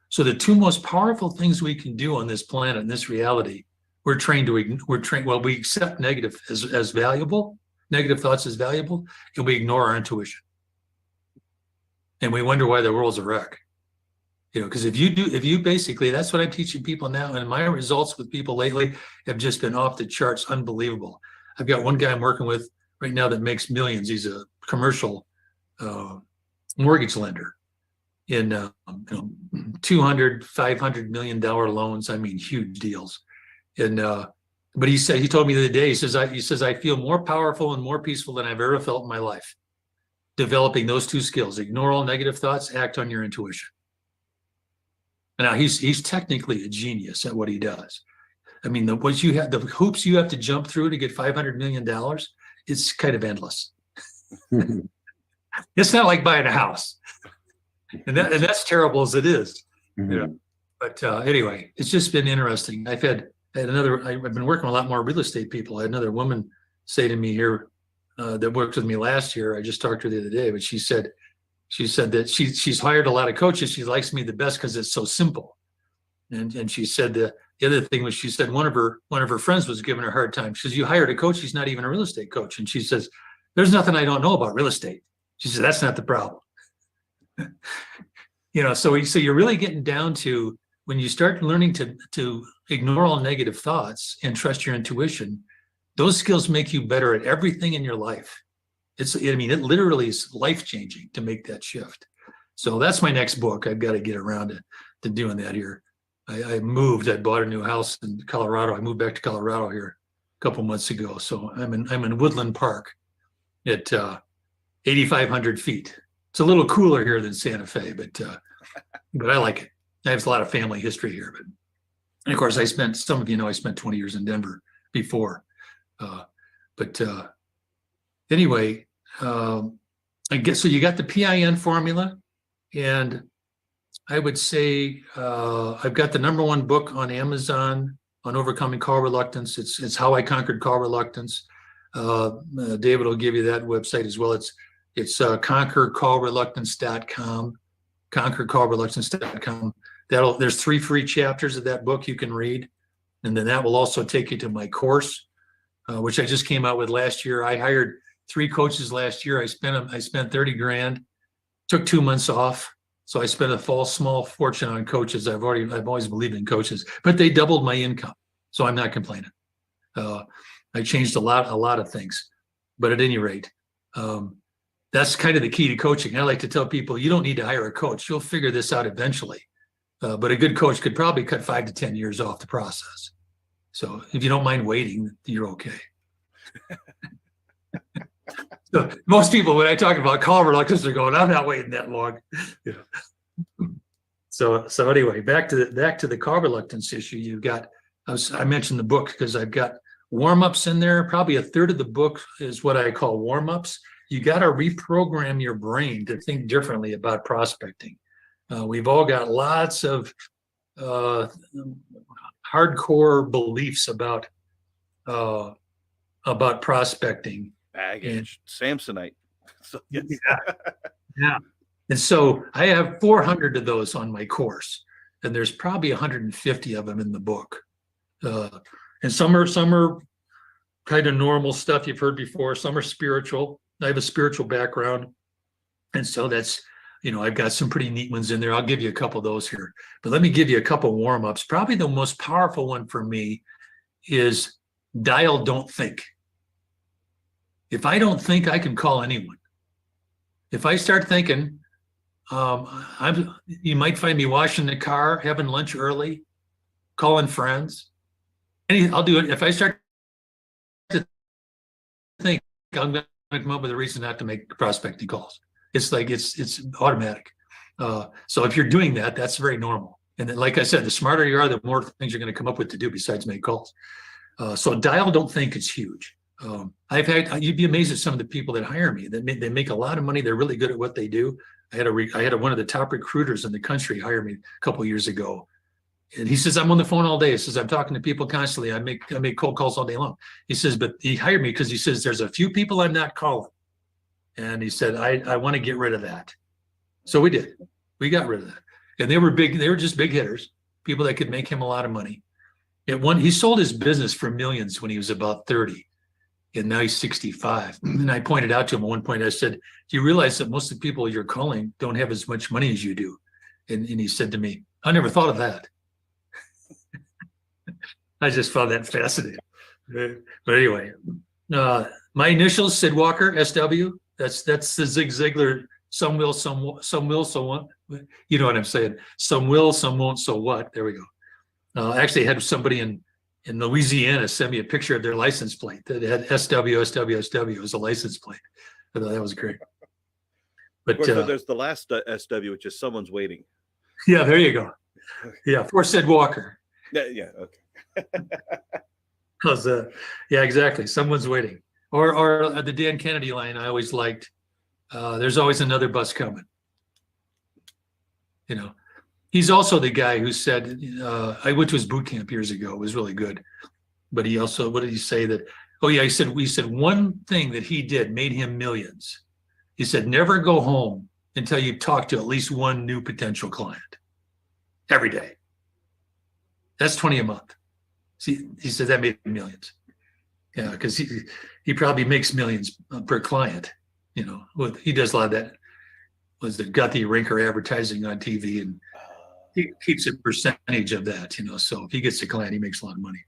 B: So the 2 most powerful things we can do on this planet, in this reality, we accept negative as valuable, negative thoughts as valuable, and we ignore our intuition. And we wonder why the world's a wreck. Because if you basically, that's what I'm teaching people now. And my results with people lately have just been off the charts, unbelievable. I've got one guy I'm working with right now that makes millions. He's a commercial mortgage lender in $200, $500 million loans. I mean, huge deals. And but he told me the other day, he says I feel more powerful and more peaceful than I've ever felt in my life. Developing those 2 skills: ignore all negative thoughts, act on your intuition. Now he's technically a genius at what he does. I mean, the hoops you have to jump through to get $500 million, it's kind of endless. It's not like buying a house, and that's terrible as it is. But anyway, it's just been interesting. I've been working with a lot more real estate people. I had another woman say to me here that worked with me last year. I just talked to her the other day, but she said that she's hired a lot of coaches. She likes me the best because it's so simple. And she said the other thing was, she said one of her friends was giving her a hard time. She says, you hired a coach, he's not even a real estate coach. And she says, there's nothing I don't know about real estate. She says, that's not the problem. So you're really getting down to, when you start learning to ignore all negative thoughts and trust your intuition, those skills make you better at everything in your life. It literally is life-changing to make that shift. So that's my next book. I've got to get around to doing that here. I moved. I bought a new house in Colorado. I moved back to Colorado here a couple months ago. So I'm in Woodland Park at 8,500 feet. It's a little cooler here than Santa Fe, but I like it. I have a lot of family history here. And of course, some of you know I spent 20 years in Denver before. Anyway, I guess so. You got the PIN formula, and I would say I've got the #1 book on Amazon on overcoming call reluctance. It's How I Conquered Call Reluctance. David will give you that website as well. It's conquercallreluctance.com. Conquercallreluctance.com. There's 3 free chapters of that book you can read, and then that will also take you to my course, which I just came out with last year. I hired 3 coaches last year. I spent $30,000. Took 2 months off. So I spent a small fortune on coaches. I've always believed in coaches, but they doubled my income. So I'm not complaining. I changed a lot of things, but at any rate, that's kind of the key to coaching. I like to tell people, you don't need to hire a coach. You'll figure this out eventually. But a good coach could probably cut 5 to 10 years off the process. So if you don't mind waiting, you're okay. So most people, when I talk about call reluctance, they're going, I'm not waiting that long. So anyway, back to the call reluctance issue. You've got, I mentioned the book because I've got warm-ups in there. Probably a third of the book is what I call warm-ups. You got to reprogram your brain to think differently about prospecting. We've all got lots of hardcore beliefs about prospecting.
A: Baggage, Samsonite. So, yes.
B: Yeah. And so I have 400 of those on my course, and there's probably 150 of them in the book. And some are kind of normal stuff you've heard before. Some are spiritual. I have a spiritual background. And so that's, I've got some pretty neat ones in there. I'll give you a couple of those here. But let me give you a couple warm-ups. Probably the most powerful one for me is dial, don't think. If I don't think, I can call anyone. If I start thinking, you might find me washing the car, having lunch early, calling friends. I'll do it. If I start to think, I'm going to come up with a reason not to make prospecting calls. It's like it's automatic. So if you're doing that, that's very normal. And then, like I said, the smarter you are, the more things you're going to come up with to do besides make calls. So dial, don't think is huge. You'd be amazed at some of the people that hire me. They make a lot of money. They're really good at what they do. I had one of the top recruiters in the country hire me a couple of years ago, and he says, I'm on the phone all day. He says, I'm talking to people constantly. I make cold calls all day long. He says, but he hired me because he says there's a few people I'm not calling, and he said I want to get rid of that. So we did. We got rid of that, and they were big. They were just big hitters, people that could make him a lot of money. He sold his business for millions when he was about 30. And now he's 65. And I pointed out to him at one point, I said, do you realize that most of the people you're calling don't have as much money as you do? And he said to me, I never thought of that. I just found that fascinating. But anyway, my initials, Sid Walker, SW. That's the Zig Ziglar, some will, some won't. You know what I'm saying? Some will, some won't, so what? There we go. Actually, I had somebody in Louisiana sent me a picture of their license plate that had SW as a license plate. I thought that was great. But
A: Of course, there's the last SW, which is someone's waiting.
B: Yeah, there you go. Yeah, for Sid Walker.
A: Yeah, okay.
B: Yeah, exactly. Someone's waiting. Or the Dan Kennedy line I always liked. There's always another bus coming. He's also the guy who said, I went to his boot camp years ago. It was really good. But he also, what did he say that? Oh yeah, he said one thing that he did made him millions. He said, never go home until you talk to at least one new potential client every day. That's 20 a month. See, he said that made him millions. Yeah, because he probably makes millions per client. He does a lot of that. Was the Guthrie Rinker advertising on TV, and he keeps a percentage of that, so if he gets a client, he makes a lot of money.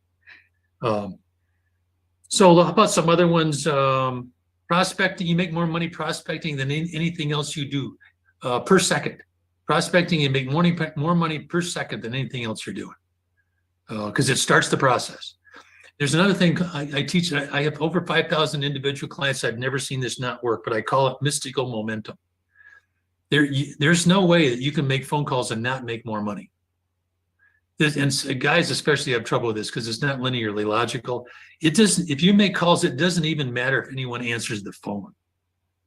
B: So how about some other ones? Prospecting, you make more money prospecting than anything else you do per second. Prospecting, you make more money per second than anything else you're doing because it starts the process. There's another thing I teach. I have over 5,000 individual clients. I've never seen this not work, but I call it mystical momentum. There's no way that you can make phone calls and not make more money. And guys especially have trouble with this because it's not linearly logical. It doesn't. If you make calls, it doesn't even matter if anyone answers the phone.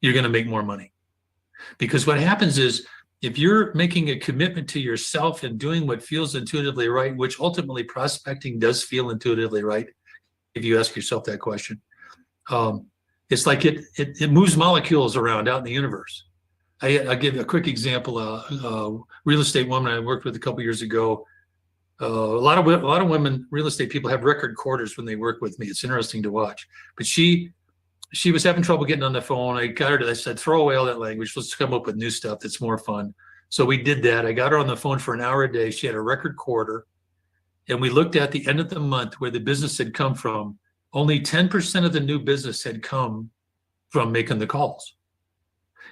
B: You're going to make more money, because what happens is if you're making a commitment to yourself and doing what feels intuitively right, which ultimately prospecting does feel intuitively right, if you ask yourself that question, it's like it moves molecules around out in the universe. I'll give you a quick example. A real estate woman I worked with a couple years ago. A lot of women real estate people have record quarters when they work with me. It's interesting to watch. But she was having trouble getting on the phone. I said, throw away all that language. Let's come up with new stuff that's more fun. So we did that. I got her on the phone for an hour a day. She had a record quarter. And we looked at the end of the month where the business had come from. Only 10% of the new business had come from making the calls.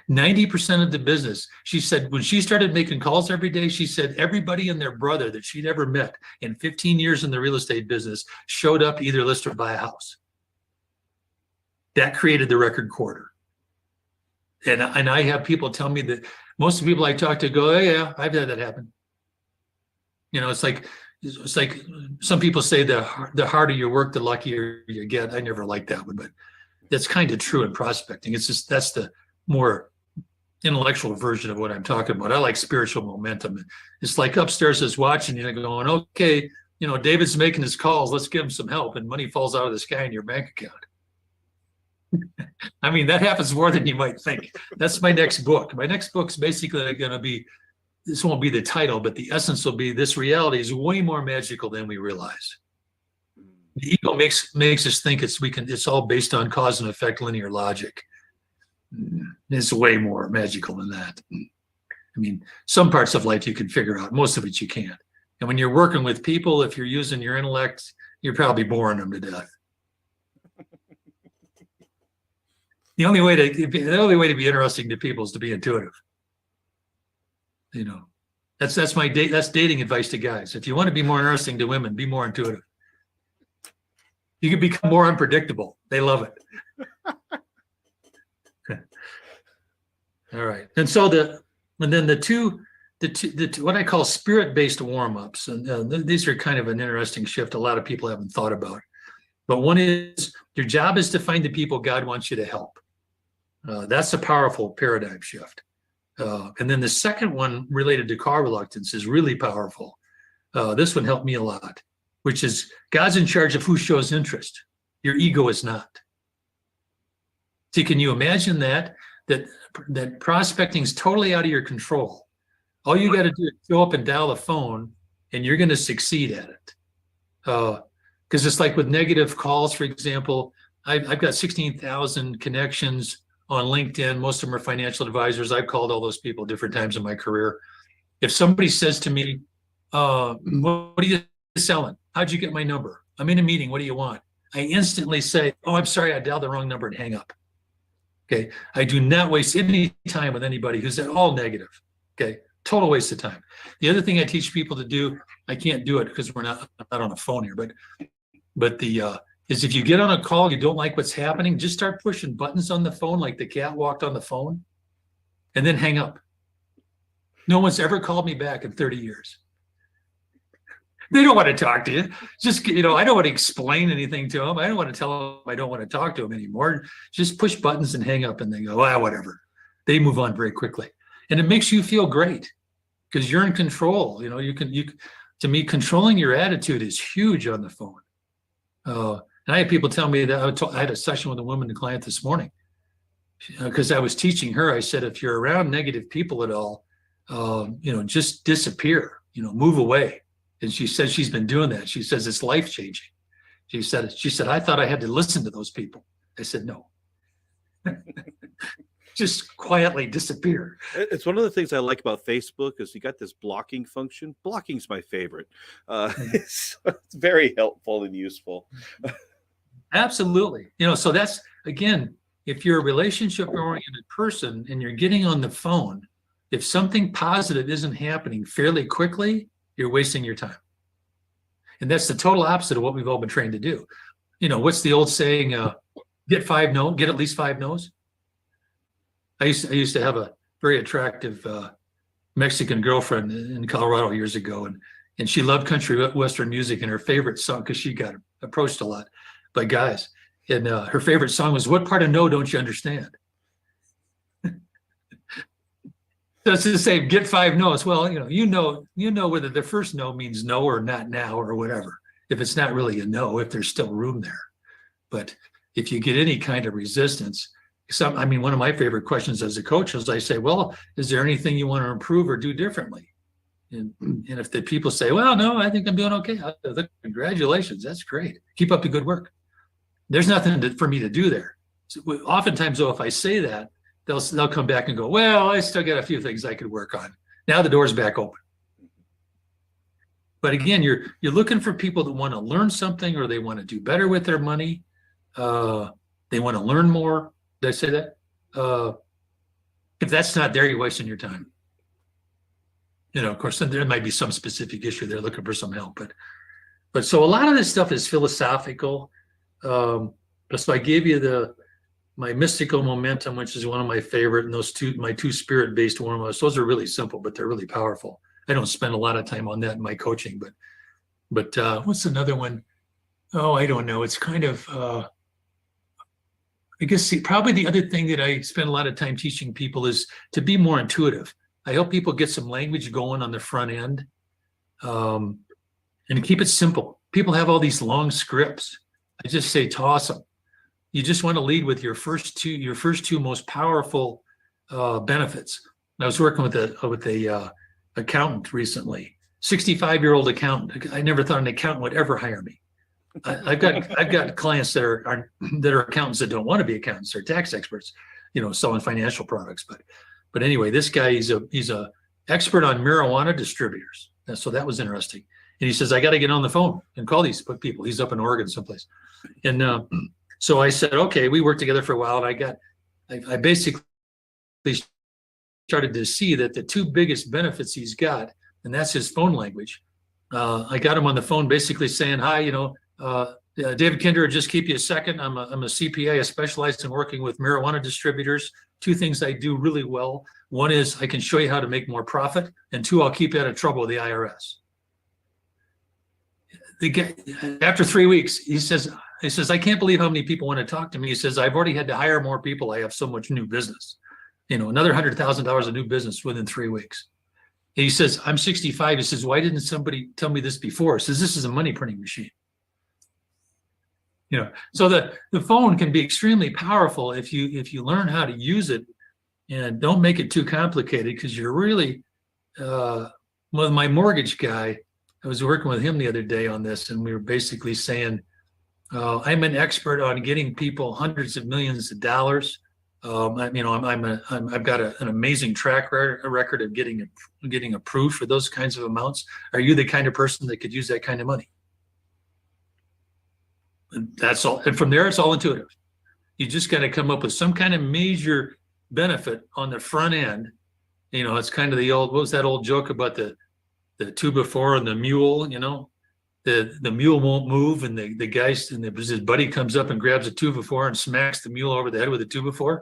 B: 90% of the business, she said, when she started making calls every day, she said everybody and their brother that she'd ever met in 15 years in the real estate business showed up to either list or buy a house. That created the record quarter. And I have people tell me that most of the people I talk to go, oh yeah, I've had that happen. It's like some people say the harder you work, the luckier you get. I never liked that one, but that's kind of true in prospecting. It's just, that's the more intellectual version of what I'm talking about. I like spiritual momentum. It's like upstairs is watching you going, okay, David's making his calls. Let's give him some help. And money falls out of the sky in your bank account. I mean, that happens more than you might think. That's my next book. My next book's basically going to be, this won't be the title, but the essence will be, this reality is way more magical than we realize. The ego makes us think it's all based on cause and effect linear logic. It's way more magical than that. I mean, some parts of life you can figure out, most of it you can't. And when you're working with people, if you're using your intellect, you're probably boring them to death. The only way to be interesting to people is to be intuitive. That's dating advice to guys. If you want to be more interesting to women, be more intuitive. You can become more unpredictable. They love it. All right. And so the two what I call spirit-based warm-ups, and these are kind of an interesting shift a lot of people haven't thought about. But one is, your job is to find the people God wants you to help. That's a powerful paradigm shift. And then the second one, related to car reluctance, is really powerful. This one helped me a lot, which is, God's in charge of who shows interest. Your ego is not. See, can you imagine that prospecting is totally out of your control? All you got to do is show up and dial the phone, and you're going to succeed at it. Because it's like with negative calls, for example, I've got 16,000 connections on LinkedIn. Most of them are financial advisors. I've called all those people different times in my career. If somebody says to me, what are you selling? How'd you get my number? I'm in a meeting. What do you want? I instantly say, oh, I'm sorry, I dialed the wrong number, and hang up. Okay. I do not waste any time with anybody who's at all negative. Okay. Total waste of time. The other thing I teach people to do, I can't do it because I'm not on a phone here, but is if you get on a call, you don't like what's happening, just start pushing buttons on the phone like the cat walked on the phone, and then hang up. No one's ever called me back in 30 years. They don't want to talk to you. Just, I don't want to explain anything to them. I don't want to tell them I don't want to talk to them anymore. Just push buttons and hang up, and they go, whatever. They move on very quickly. And it makes you feel great because you're in control. To me, controlling your attitude is huge on the phone. And I had people tell me that I had a session with a woman, a client this morning, because I was teaching her. I said, if you're around negative people at all, just disappear, move away. And she said she's been doing that. She says it's life-changing. She said, I thought I had to listen to those people. I said, no. Just quietly disappear.
A: It's one of the things I like about Facebook is you got this blocking function. Blocking's my favorite. It's very helpful and useful.
B: Absolutely. So that's, again, if you're a relationship-oriented person and you're getting on the phone, if something positive isn't happening fairly quickly, you're wasting your time. And that's the total opposite of what we've all been trained to do. What's the old saying, get at least 5 no's? I used to have a very attractive Mexican girlfriend in Colorado years ago, and she loved country western music, and her favorite song, because she got approached a lot by guys, and her favorite song was, "What part of no don't you understand?" So it's the same, get 5 no's. Well, you know whether the first no means no or not now or whatever. If it's not really a no, if there's still room there. But if you get any kind of resistance, one of my favorite questions as a coach is I say, well, is there anything you want to improve or do differently? And if the people say, well, no, I think I'm doing okay. Congratulations. That's great. Keep up the good work. There's nothing for me to do there. So oftentimes, though, if I say that, they'll come back and go, well, I still got a few things I could work on. Now the door's back open. But again, you're looking for people that want to learn something, or they want to do better with their money. They want to learn more. Did I say that? If that's not there, you're wasting your time. Of course, there might be some specific issue they're looking for some help, but so a lot of this stuff is philosophical. So I gave you my mystical momentum, which is one of my favorite, and my two spirit-based warm-ups. Those are really simple, but they're really powerful. I don't spend a lot of time on that in my coaching, but what's another one? Oh, I don't know. It's kind of I guess probably the other thing that I spend a lot of time teaching people is to be more intuitive. I help people get some language going on the front end, and keep it simple. People have all these long scripts. I just say toss them. You just want to lead with your first two most powerful benefits. I was working with a accountant recently, 65-year-old accountant. I never thought an accountant would ever hire me. I've got clients that are accountants that don't want to be accountants. They're tax experts, selling financial products. But anyway, this guy, he's a expert on marijuana distributors. So that was interesting. And he says, I got to get on the phone and call these people. He's up in Oregon someplace. And so I said, okay, we worked together for a while. And I basically started to see that the two biggest benefits he's got, and that's his phone language. I got him on the phone basically saying, hi, David Kinder, just keep you a second. I'm a CPA. I specialize in working with marijuana distributors. Two things I do really well. One is I can show you how to make more profit. And two, I'll keep you out of trouble with the IRS. The guy, after 3 weeks, he says, I can't believe how many people want to talk to me. He says, I've already had to hire more people. I have so much new business, another $100,000 of new business within 3 weeks. And he says, I'm 65. He says, why didn't somebody tell me this before? He says, this is a money printing machine. So the phone can be extremely powerful if you learn how to use it and don't make it too complicated, because you're really, with my mortgage guy, I was working with him the other day on this, and we were basically saying, I'm an expert on getting people hundreds of millions of dollars. I've got an amazing track record of getting approved for those kinds of amounts. Are you the kind of person that could use that kind of money? And that's all. And from there, it's all intuitive. You just got to come up with some kind of major benefit on the front end. It's kind of what was that old joke about the 2x4 and the mule? The mule won't move, and the guy and his buddy comes up and grabs a 2x4 and smacks the mule over the head with a 2x4.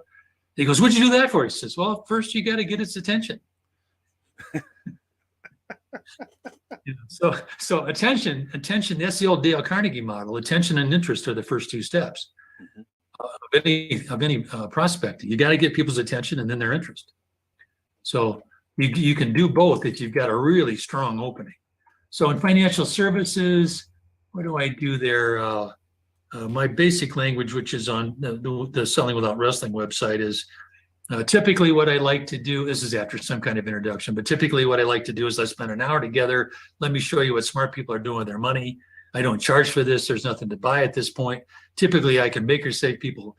B: He goes, "What'd you do that for?" He says, "Well, first you got to get its attention." So attention. That's the old Dale Carnegie model. Attention and interest are the first two steps of any prospecting. You got to get people's attention and then their interest. So you can do both if you've got a really strong opening. So in financial services, what do I do there? My basic language, which is on the Selling Without Wrestling website, is typically what I like to do. This is after some kind of introduction, but typically what I like to do is I spend an hour together. Let me show you what smart people are doing with their money. I don't charge for this. There's nothing to buy at this point. Typically, I can make or save people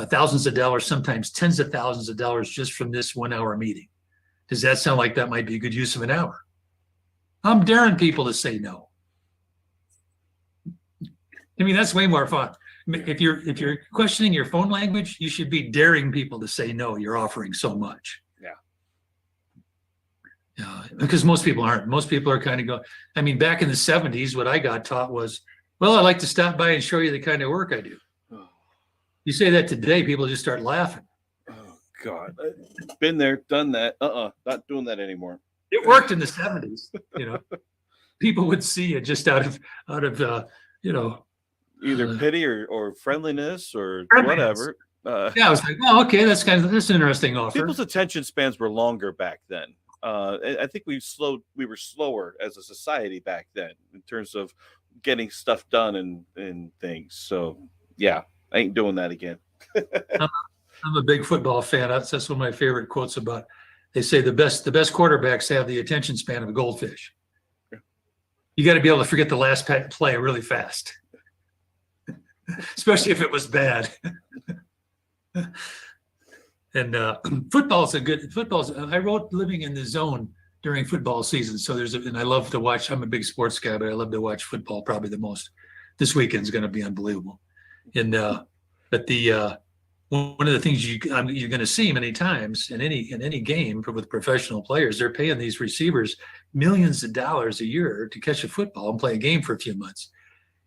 B: thousands of dollars, sometimes tens of thousands of dollars just from this 1 hour meeting. Does that sound like that might be a good use of an hour? I'm daring people to say no. I mean, that's way more fun. If you're questioning your phone language, you should be daring people to say no. You're offering so much. Yeah. Because most people aren't. Most people are kind of going. I mean, back in the 70s, what I got taught was, well, I like to stop by and show you the kind of work I do. You say that today, people just start laughing.
A: Oh God, been there, done that. Not doing that anymore.
B: It worked in the 70s. People would see you just out of
A: either pity or friendliness or whatever.
B: Yeah, I was like, oh, okay, that's an interesting offer.
A: People's attention spans were longer back then. I think we were slower as a society back then in terms of getting stuff done and things. So yeah, I ain't doing that again.
B: I'm a big football fan. That's one of my favorite quotes about. They say the best quarterbacks have the attention span of a goldfish. You got to be able to forget the last play really fast, especially if it was bad. And football's I wrote Living in the Zone during football season. So and I love to watch. I'm a big sports guy, but I love to watch football probably the most. This weekend's going to be unbelievable. And one of the things you're going to see many times in any game with professional players, they're paying these receivers millions of dollars a year to catch a football and play a game for a few months,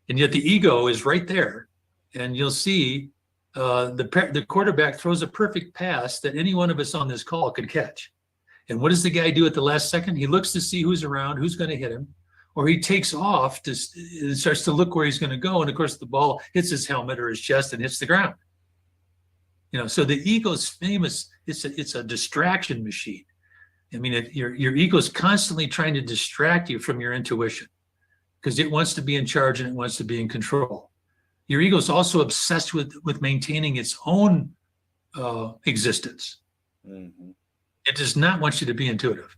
B: and yet the ego is right there, and you'll see the quarterback throws a perfect pass that any one of us on this call could catch. And what does the guy do at the last second? He looks to see who's around, who's going to hit him, or he takes off and starts to look where he's going to go, and of course the ball hits his helmet or his chest and hits the ground. So the ego's famous. It's a distraction machine. I mean, your ego is constantly trying to distract you from your intuition because it wants to be in charge and it wants to be in control. Your ego is also obsessed with maintaining its own existence.
A: Mm-hmm.
B: It does not want you to be intuitive.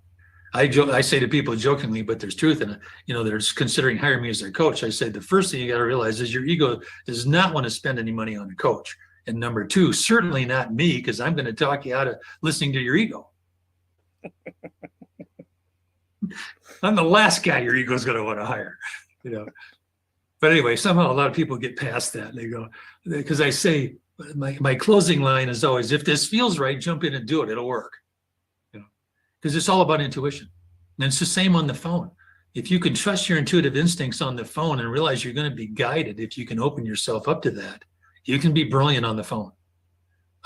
B: I say to people jokingly, but there's truth in it. They're considering hiring me as their coach. I say the first thing you got to realize is your ego does not want to spend any money on a coach. And number two, certainly not me, because I'm going to talk you out of listening to your ego. I'm the last guy your ego is going to want to hire. But anyway, somehow a lot of people get past that. They go, because I say my closing line is always, if this feels right, jump in and do it. It'll work. Because it's all about intuition. And it's the same on the phone. If you can trust your intuitive instincts on the phone and realize you're going to be guided, if you can open yourself up to that, you can be brilliant on the phone.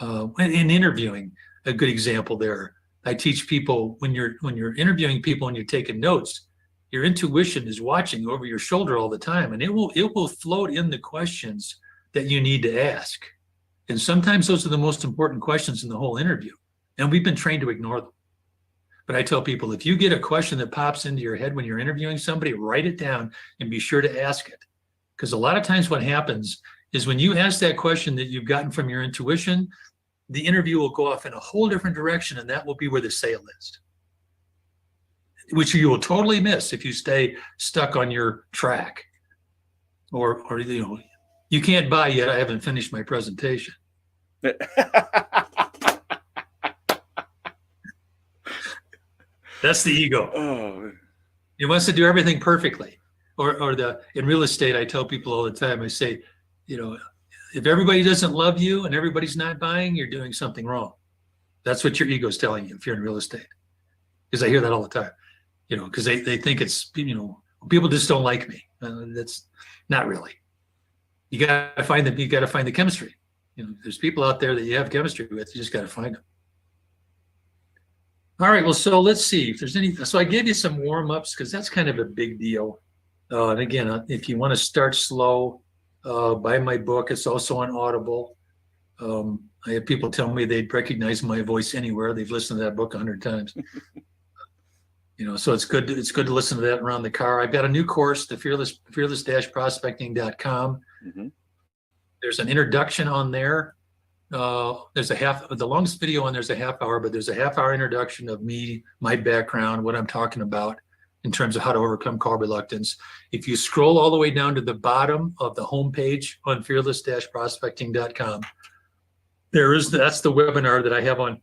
B: In interviewing, a good example there, I teach people when you're interviewing people and you're taking notes, your intuition is watching over your shoulder all the time, and it will float in the questions that you need to ask. And sometimes those are the most important questions in the whole interview. And we've been trained to ignore them. But I tell people, if you get a question that pops into your head when you're interviewing somebody, write it down and be sure to ask it. Because a lot of times what happens is when you ask that question that you've gotten from your intuition, the interview will go off in a whole different direction, and that will be where the sale is, which you will totally miss if you stay stuck on your track. Or you can't buy yet. I haven't finished my presentation. That's the ego.
A: Oh.
B: It wants to do everything perfectly. Or in real estate, I tell people all the time, I say, if everybody doesn't love you and everybody's not buying, you're doing something wrong. That's what your ego is telling you if you're in real estate. Because I hear that all the time, because they think it's, people just don't like me. That's not really. You got to find the chemistry. There's people out there that you have chemistry with. You just got to find them. All right, well, so let's see if there's any. So I gave you some warm-ups because that's kind of a big deal. And again, if you want to start slow, buy my book. It's also on Audible. I have people tell me they'd recognize my voice anywhere. They've listened to that book 100 times. So it's good. It's good to listen to that around the car. I've got a new course, the fearless-prospecting.com.
A: Mm-hmm.
B: There's an introduction on there. There's the longest video on there's a half hour, but there's a half-hour introduction of me, my background, what I'm talking about in terms of how to overcome call reluctance. If you scroll all the way down to the bottom of the homepage on fearless-prospecting.com, that's the webinar that I have on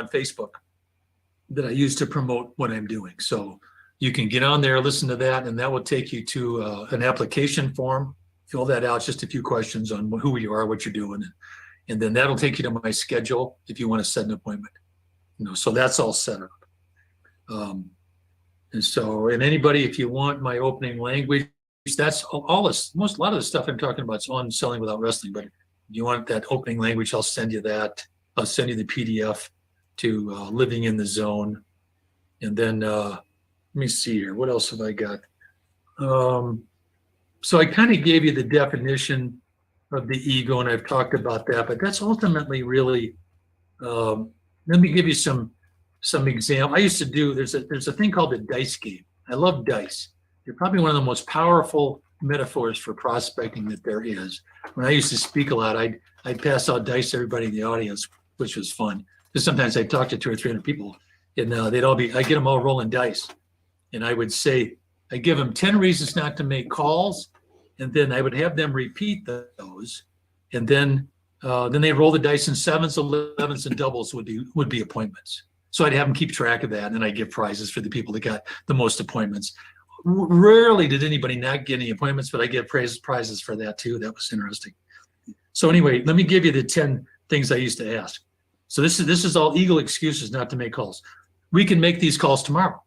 B: Facebook that I use to promote what I'm doing. So you can get on there, listen to that, and that will take you to an application form. Fill that out, just a few questions on who you are, what you're doing. And then that'll take you to my schedule if you want to set an appointment. So that's all set up. And anybody, if you want my opening language, that's all this, a lot of the stuff I'm talking about is on Selling Without Wrestling. But if you want that opening language, I'll send you that. I'll send you the PDF to Living in the Zone. And then let me see here. What else have I got? So I kind of gave you the definition of the ego, and I've talked about that, but that's ultimately really, let me give you some example. I used to do, there's a thing called the dice game. I love dice. They're probably one of the most powerful metaphors for prospecting that there is. When I used to speak a lot, I'd pass out dice to everybody in the audience, which was fun. Because sometimes I'd talk to 200 or 300 people, and I get them all rolling dice. And I would say, I give them 10 reasons not to make calls, and then I would have them repeat those, and then they roll the dice, and 7s, 11s, and doubles would be appointments. So I'd have them keep track of that, and then I'd give prizes for the people that got the most appointments. Rarely did anybody not get any appointments, but I get prizes for that too. That was interesting. So anyway, let me give you the 10 things I used to ask. So this is all ego excuses not to make calls. We can make these calls tomorrow.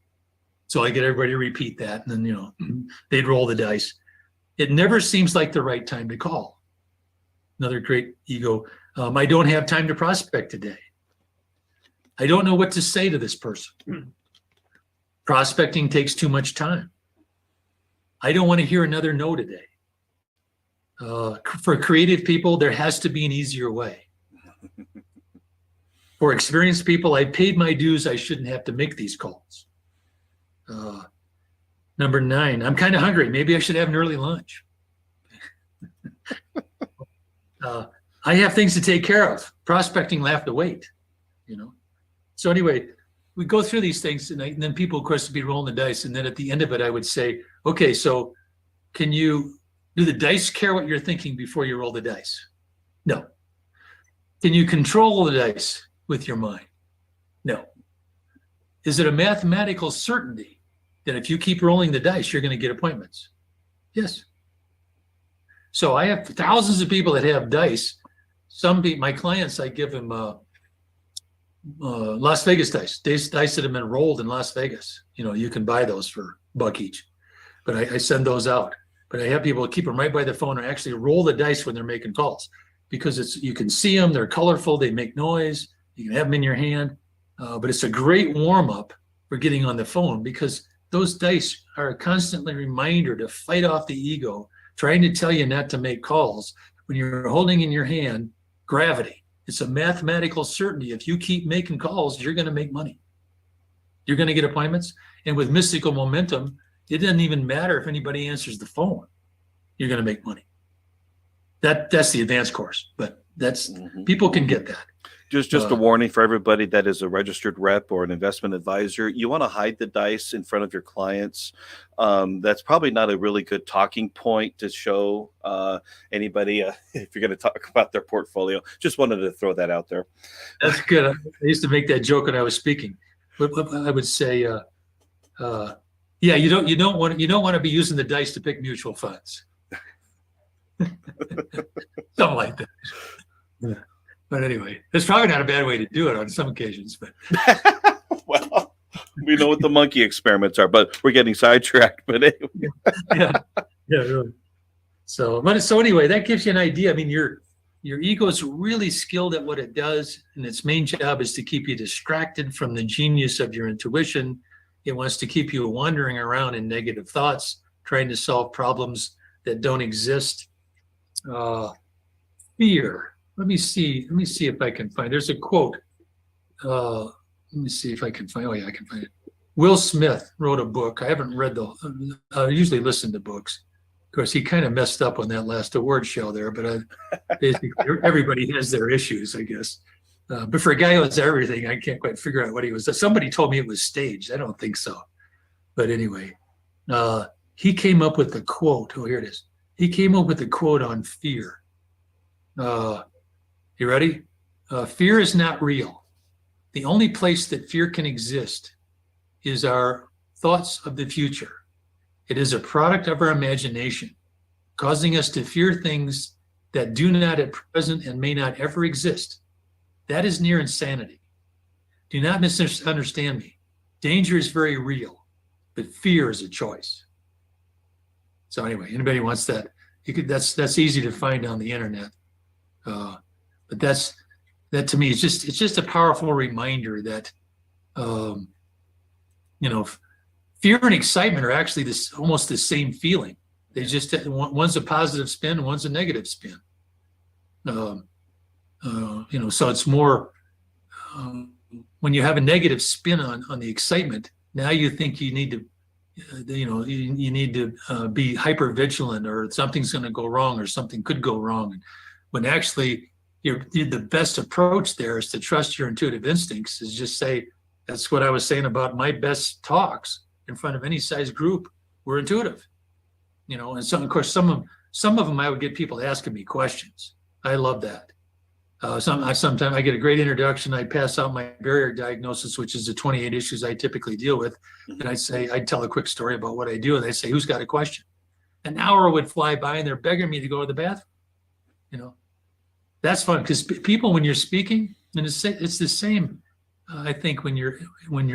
B: So I get everybody to repeat that, and then they'd roll the dice. It never seems like the right time to call. Another great ego. I don't have time to prospect today. I don't know what to say to this person. Prospecting takes too much time. I don't want to hear another no today. For creative people, there has to be an easier way. For experienced people, I paid my dues. I shouldn't have to make these calls. Number 9, I'm kind of hungry. Maybe I should have an early lunch. I have things to take care of. Prospecting will have to wait, you know. So anyway, we go through these things, and then people, of course, would be rolling the dice. And then at the end of it, I would say, okay, so do the dice care what you're thinking before you roll the dice? No. Can you control the dice with your mind? No. Is it a mathematical certainty that if you keep rolling the dice, you're going to get appointments? Yes. So I have thousands of people that have dice. My clients, I give them Las Vegas dice that have been rolled in Las Vegas. You know, you can buy those for $1 each, but I send those out. But I have people keep them right by the phone and actually roll the dice when they're making calls, because you can see them, they're colorful, they make noise, you can have them in your hand. But it's a great warm up for getting on the phone, because those dice are a constantly reminder to fight off the ego, trying to tell you not to make calls when you're holding in your hand gravity. It's a mathematical certainty. If you keep making calls, you're going to make money. You're going to get appointments. And with mystical momentum, it doesn't even matter if anybody answers the phone. You're going to make money. That's the advanced course, but people can get that.
A: Just a warning for everybody that is a registered rep or an investment advisor. You want to hide the dice in front of your clients. That's probably not a really good talking point to show anybody if you're going to talk about their portfolio. Just wanted to throw that out there.
B: That's good. I used to make that joke when I was speaking. But I would say, yeah, you don't want to be using the dice to pick mutual funds. Something like that. Yeah. But anyway, it's probably not a bad way to do it on some occasions. But
A: well, we know what the monkey experiments are, but we're getting sidetracked. But anyway.
B: yeah, really. So anyway, that gives you an idea. I mean, your ego is really skilled at what it does, and its main job is to keep you distracted from the genius of your intuition. It wants to keep you wandering around in negative thoughts, trying to solve problems that don't exist. Fear. Let me see if I can find. There's a quote. Let me see if I can find. Oh yeah, I can find it. Will Smith wrote a book. I haven't read I usually listen to books. Of course, he kind of messed up on that last award show there, but basically everybody has their issues, I guess. But for a guy who has everything, I can't quite figure out what he was. Somebody told me it was staged. I don't think so. But anyway, he came up with the quote. Oh, here it is. He came up with the quote on fear. You ready? Fear is not real. The only place that fear can exist is our thoughts of the future. It is a product of our imagination, causing us to fear things that do not at present and may not ever exist. That is near insanity. Do not misunderstand me. Danger is very real, but fear is a choice. So anyway, anybody wants that, that's easy to find on the internet. But that to me is just a powerful reminder that fear and excitement are actually almost the same feeling. They just one's a positive spin and one's a negative spin. So it's more when you have a negative spin on the excitement. Now you think you need to, you need to be hyper vigilant, or something's going to go wrong, or something could go wrong. When actually the best approach there is to trust your intuitive instincts. Is just say, that's what I was saying about my best talks in front of any size group were intuitive. And so of course some of them I would get people asking me questions. I love that. Sometimes I get a great introduction. I pass out my barrier diagnosis, which is the 28 issues I typically deal with. And I'd tell a quick story about what I do. And they say, who's got a question? An hour would fly by and they're begging me to go to the bathroom. That's fun, because people, when you're speaking, and it's the same, I think when you're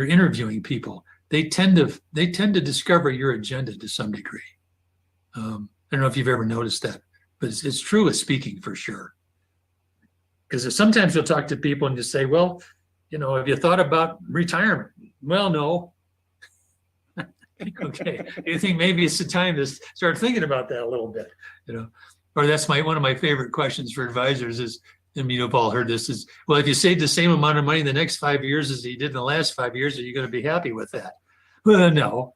B: interviewing people, they tend to discover your agenda to some degree. I don't know if you've ever noticed that, but it's true with speaking for sure. Because sometimes you'll talk to people and you say, well, have you thought about retirement? Well, no. Okay. You think maybe it's the time to start thinking about that a little bit, Or that's one of my favorite questions for advisors is I mean, you've all heard this is, well, if you save the same amount of money in the next 5 years as you did in the last 5 years, are you going to be happy with that? Well, no.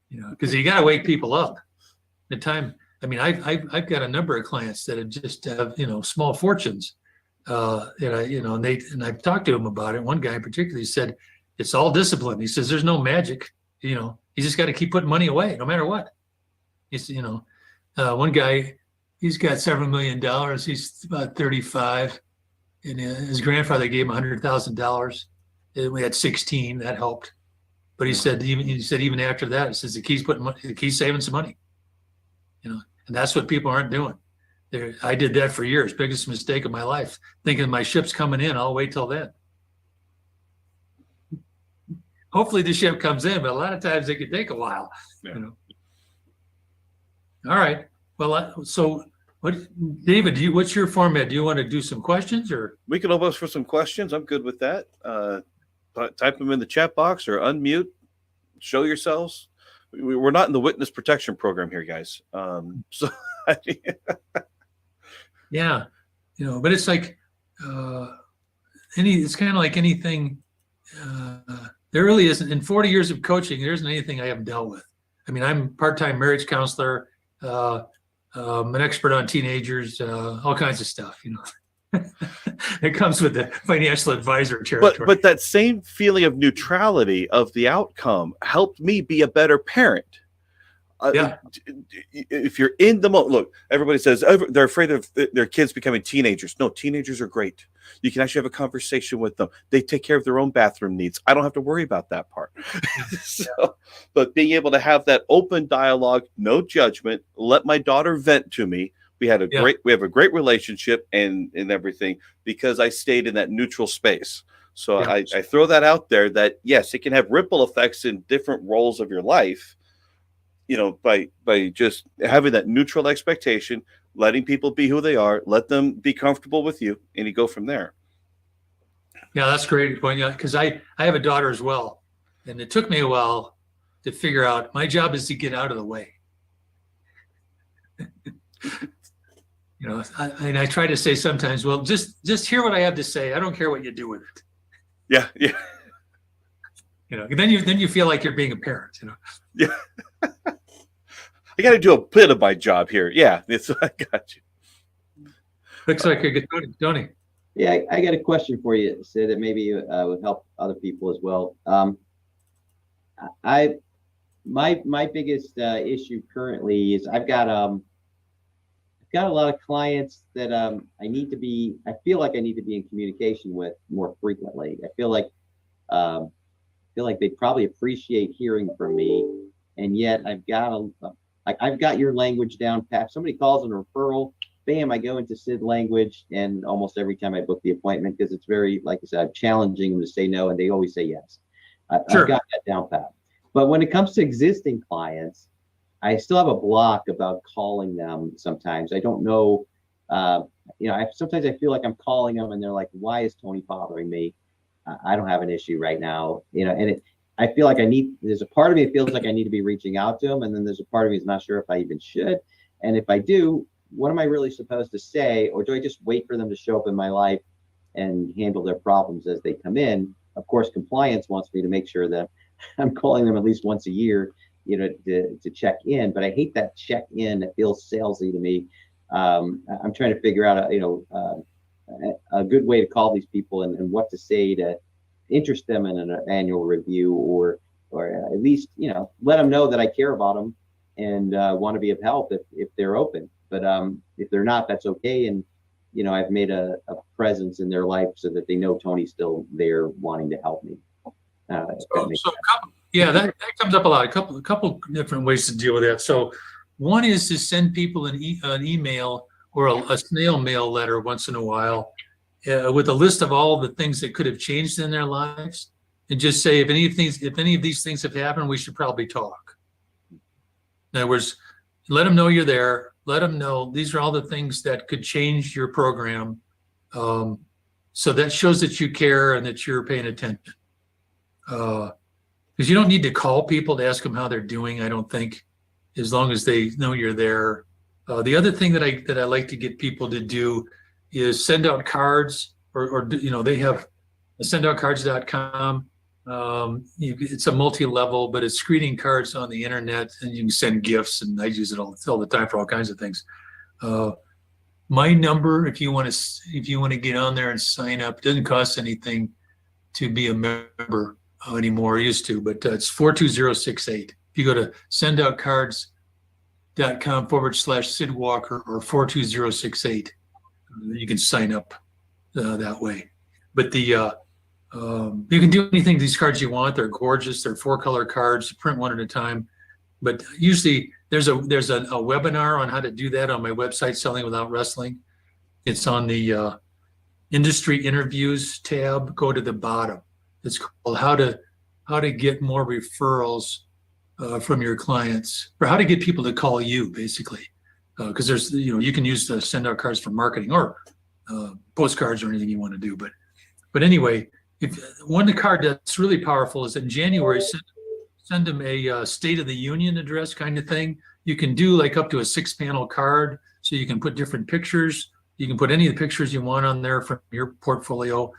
B: You know, because you got to wake people up. The time, I mean, I've got a number of clients that have just have, you know, small fortunes. And I've talked to them about it. One guy particularly said, it's all discipline. He says, there's no magic, you know, you just got to keep putting money away no matter what. He's, you know, one guy, he's got several $1 million. He's about 35 and his grandfather gave him $100,000. We had 16, that helped. But he said, even after that, he says he keeps saving some money, you know, and that's what people aren't doing. I did that for years. Biggest mistake of my life, thinking my ship's coming in. I'll wait till then. Hopefully the ship comes in, but a lot of times it could take a while. Yeah. You know. All right. Well, so what, David? What's your format? Do you want to do some questions, or
A: we can open up for some questions? I'm good with that. Type them in the chat box or unmute. Show yourselves. We're not in the witness protection program here, guys. So.
B: Yeah, you know, but it's like it's kind of like anything. There really isn't, in 40 years of coaching, there isn't anything I haven't dealt with. I mean, I'm part-time marriage counselor. I'm an expert on teenagers, all kinds of stuff, you know. It comes with the financial advisor territory.
A: But that same feeling of neutrality of the outcome helped me be a better parent.
B: Yeah.
A: If you're in the moment, look, everybody says they're afraid of their kids becoming teenagers. No, teenagers are great. You can actually have a conversation with them. They take care of their own bathroom needs. I don't have to worry about that part. But being able to have that open dialogue, no judgment, let my daughter vent to me. We have a great relationship and everything because I stayed in that neutral space. So I throw that out there that yes, it can have ripple effects in different roles of your life. You know, by just having that neutral expectation, letting people be who they are, let them be comfortable with you, and you go from there.
B: Yeah, that's a great point. Yeah, because I have a daughter as well, and it took me a while to figure out my job is to get out of the way. You know, I try to say sometimes, well, just hear what I have to say. I don't care what you do with it.
A: Yeah.
B: You know, then you feel like you're being a parent. You know.
A: Yeah. I got to do a bit of my job here. Yeah, I got you.
B: Looks like a good Tony.
D: Yeah, I got a question for you, Sid, that maybe would help other people as well. My biggest issue currently is I've got a lot of clients that I feel like I need to be in communication with more frequently. I feel like they probably appreciate hearing from me, and yet I've got your language down pat. If somebody calls in a referral, bam, I go into Sid language, and almost every time I book the appointment, because it's very, like I said, I'm challenging them to say no, and they always say yes.
B: Sure.
D: I've got that down pat. But when it comes to existing clients, I still have a block about calling them sometimes. I don't know, sometimes I feel like I'm calling them and they're like, why is Tony bothering me? I don't have an issue right now, you know, and I feel like there's a part of me that feels like I need to be reaching out to them. And then there's a part of me that's not sure if I even should. And if I do, what am I really supposed to say? Or do I just wait for them to show up in my life and handle their problems as they come in? Of course, compliance wants me to make sure that I'm calling them at least once a year, you know, to check in, but I hate that check in. It feels salesy to me. I'm trying to figure out, a good way to call these people and what to say to interest them in an annual review, or at least, you know, let them know that I care about them and want to be of help if they're open. But if they're not, that's okay. And, you know, I've made a presence in their life so that they know Tony's still there wanting to help me.
B: That comes up a lot. A couple different ways to deal with that. So one is to send people an email or a snail mail letter once in a while with a list of all the things that could have changed in their lives, and just say, if any of these things have happened, we should probably talk. In other words, let them know you're there. Let them know these are all the things that could change your program. So that shows that you care and that you're paying attention. Because you don't need to call people to ask them how they're doing, I don't think, as long as they know you're there. The other thing that I like to get people to do is send out cards, or they have sendoutcards.com. It's a multi-level, but it's greeting cards on the internet, and you can send gifts, and I use it all the time for all kinds of things. My number, if you want to get on there and sign up, it doesn't cost anything to be a member anymore. It used to, but it's 42068. If you go to sendoutcards.com/Sid Walker or 42068, you can sign up that way. But you can do anything to these cards you want. They're gorgeous. They're 4-color cards. Print one at a time. But usually there's a webinar on how to do that on my website, Selling Without Wrestling. It's on the industry interviews tab. Go to the bottom. It's called how to get more referrals from your clients, or how to get people to call you, basically. Because there's, you can use the send out cards for marketing, or postcards, or anything you want to do. But anyway, if one card that's really powerful is in January, send them a State of the Union address kind of thing. You can do like up to a 6-panel card, so you can put different pictures. You can put any of the pictures you want on there from your portfolio,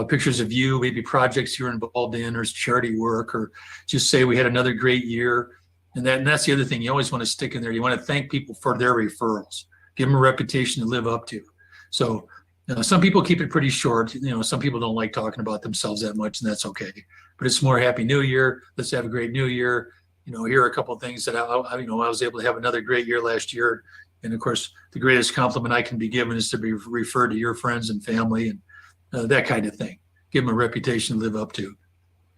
B: pictures of you, maybe projects you're involved in, or charity work, or just say we had another great year. And that's the other thing you always want to stick in there. You want to thank people for their referrals, give them a reputation to live up to. So some people keep it pretty short. Some people don't like talking about themselves that much, and that's okay. But it's more Happy New Year. Let's have a great New Year. Here are a couple of things that I was able to have another great year last year. And of course, the greatest compliment I can be given is to be referred to your friends and family, and that kind of thing. Give them a reputation to live up to.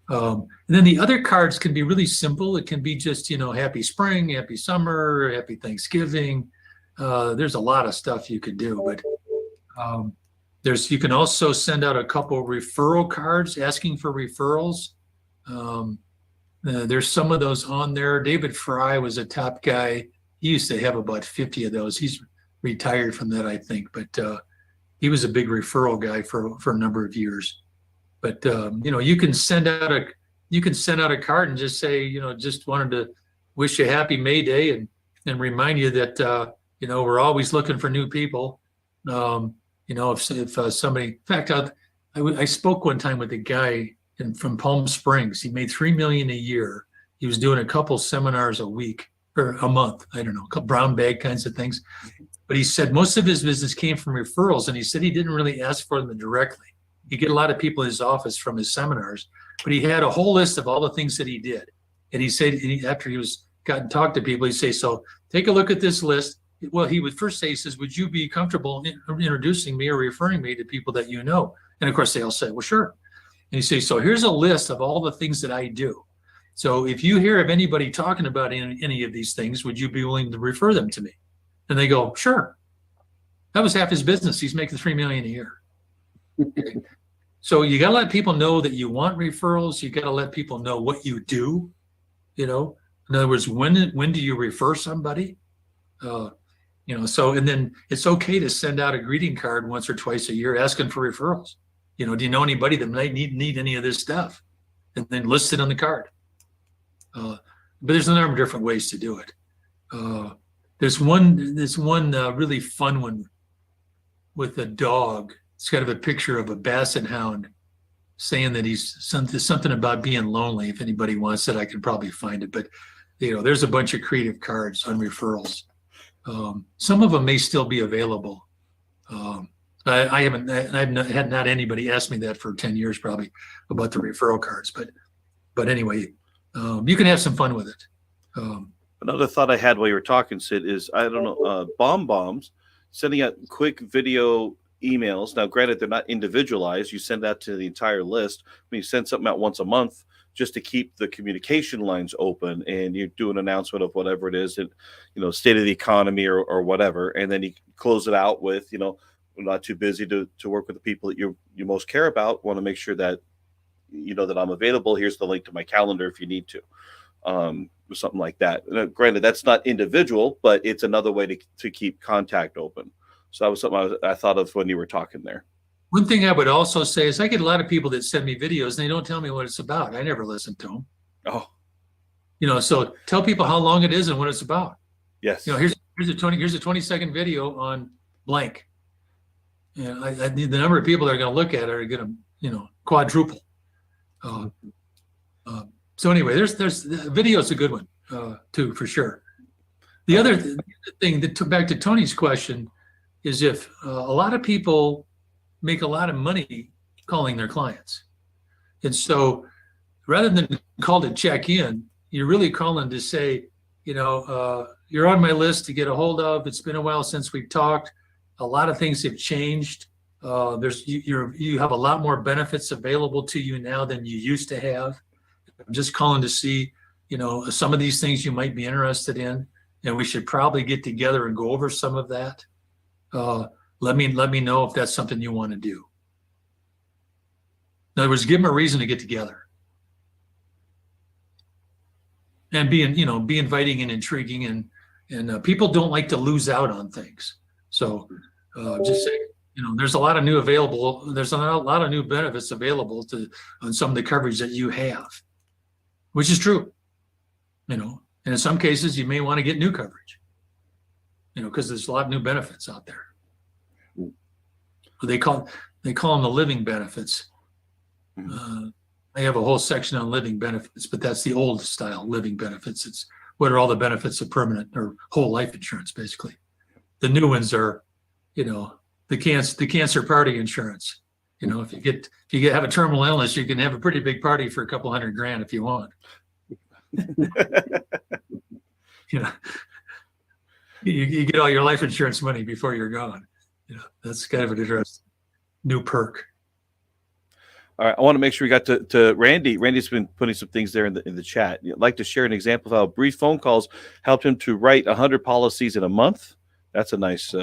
B: And then the other cards can be really simple. It can be just, happy spring, happy summer, happy Thanksgiving. There's a lot of stuff you could do, but you can also send out a couple referral cards asking for referrals. There's some of those on there. David Fry was a top guy. He used to have about 50 of those. He's retired from that, I think, but he was a big referral guy for a number of years. But you can send out a card and just say, just wanted to wish you a happy May Day, and remind you that we're always looking for new people. If somebody, in fact, I spoke one time with a guy from Palm Springs. He made $3 million a year. He was doing a couple seminars a week or a month. I don't know, brown bag kinds of things. But he said most of his business came from referrals, and he said he didn't really ask for them directly. He'd get a lot of people in his office from his seminars, but he had a whole list of all the things that he did. And he said, after he gotten talked to people, he'd say, so take a look at this list. Well, he would first say, he says, would you be comfortable introducing me or referring me to people that you know? And of course, they all say, well, sure. And he says, so here's a list of all the things that I do. So if you hear of anybody talking about any of these things, would you be willing to refer them to me? And they go, sure. That was half his business. He's making $3 million a year. Okay. So you got to let people know that you want referrals. You got to let people know what you do. In other words, when do you refer somebody? So, and then it's okay to send out a greeting card once or twice a year asking for referrals. Do you know anybody that might need any of this stuff? And then list it on the card. But there's a number of different ways to do it. There's one really fun one with a dog. It's kind of a picture of a basset hound saying that he's something about being lonely. If anybody wants it, I can probably find it. But there's a bunch of creative cards on referrals. Some of them may still be available. I've not had anybody ask me that for 10 years probably about the referral cards. But anyway, you can have some fun with it.
A: Another thought I had while you were talking, Sid, is bombs, sending out quick video emails. Now, granted, they're not individualized. You send that to the entire list. You send something out once a month just to keep the communication lines open, and you do an announcement of whatever it is, and state of the economy or whatever, and then you close it out with, we're not too busy to work with the people that you most care about. Want to make sure that that I'm available. Here's the link to my calendar if you need to. Something like that. Granted, that's not individual, but it's another way to keep contact open. So that was something I thought of when you were talking there.
B: One thing I would also say is I get a lot of people that send me videos and they don't tell me what it's about. I never listen to them.
A: Oh.
B: So tell people how long it is and what it's about.
A: Yes.
B: Here's a 20-second video on blank. And I need the number of people that are going to look at it are going to, quadruple. So anyway, there's video is a good one too, for sure. The other thing that back to Tony's question is if a lot of people make a lot of money calling their clients. And so rather than call to check in, you're really calling to say, you're on my list to get a hold of. It's been a while since we've talked. A lot of things have changed. You have a lot more benefits available to you now than you used to have. I'm just calling to see, some of these things you might be interested in, and we should probably get together and go over some of that. Let me know if that's something you want to do. In other words, give them a reason to get together. And be inviting and intriguing, and people don't like to lose out on things. So just say, there's a lot of new benefits available on some of the coverage that you have, which is true. And in some cases you may want to get new coverage, because there's a lot of new benefits out there. They call them the living benefits. I have a whole section on living benefits, but that's the old style living benefits. It's what are all the benefits of permanent or whole life insurance, basically. The new ones are, the cancer party insurance. If you have a terminal illness, you can have a pretty big party for a couple $100,000 if you want. You get all your life insurance money before you're gone. That's kind of an interesting new perk.
A: All right, I want to make sure we got to Randy. Randy's been putting some things there in the chat. I'd like to share an example of how brief phone calls helped him to write 100 policies in a month. That's a nice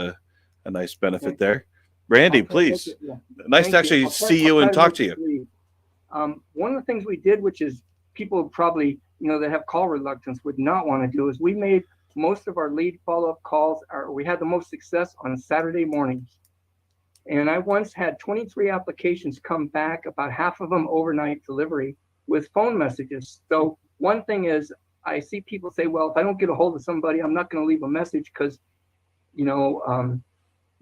A: benefit there. Randy, please.
E: Yeah.
A: Nice to actually see you and talk to you.
E: One of the things we did, which is people probably, that have call reluctance would not want to do, is we made most of our lead follow-up calls, we had the most success on Saturday mornings. And I once had 23 applications come back, about half of them overnight delivery with phone messages. So one thing is I see people say, well, if I don't get a hold of somebody, I'm not going to leave a message because,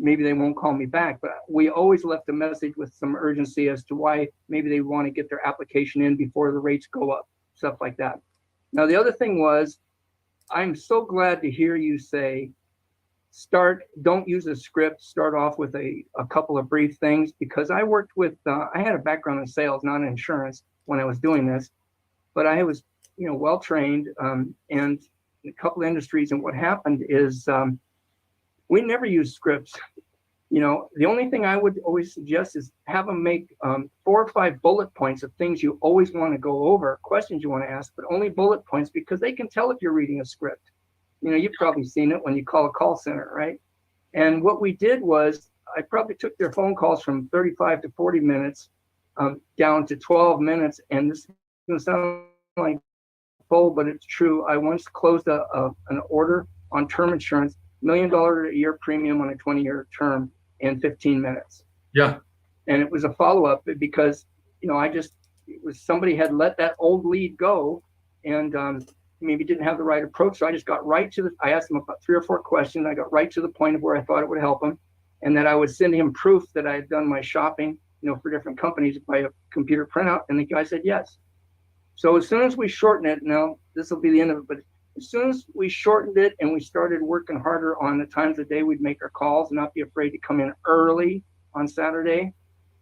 E: maybe they won't call me back. But we always left a message with some urgency as to why maybe they want to get their application in before the rates go up, stuff like that. Now, the other thing was, I'm so glad to hear you say, don't use a script, start off with a couple of brief things, because I worked with, I had a background in sales, not in insurance when I was doing this, but I was, well-trained and in a couple of industries. And what happened is we never use scripts. The only thing I would always suggest is have them make 4 or 5 bullet points of things you always want to go over, questions you want to ask, but only bullet points, because they can tell if you're reading a script. You've probably seen it when you call a call center, right? And what we did was I probably took their phone calls from 35 to 40 minutes down to 12 minutes. And this is going to sound like bull, but it's true. I once closed an order on term insurance, $1 million a year premium on a 20-year term in 15 minutes.
B: Yeah.
E: And it was a follow-up because, somebody had let that old lead go and maybe didn't have the right approach. So I just got I asked him about 3 or 4 questions. I got right to the point of where I thought it would help him, and that I would send him proof that I had done my shopping, for different companies by a computer printout. And the guy said yes. So as soon as we shorten it, now this will be the end of it, but as soon as we shortened it and we started working harder on the times of the day we'd make our calls and not be afraid to come in early on Saturday,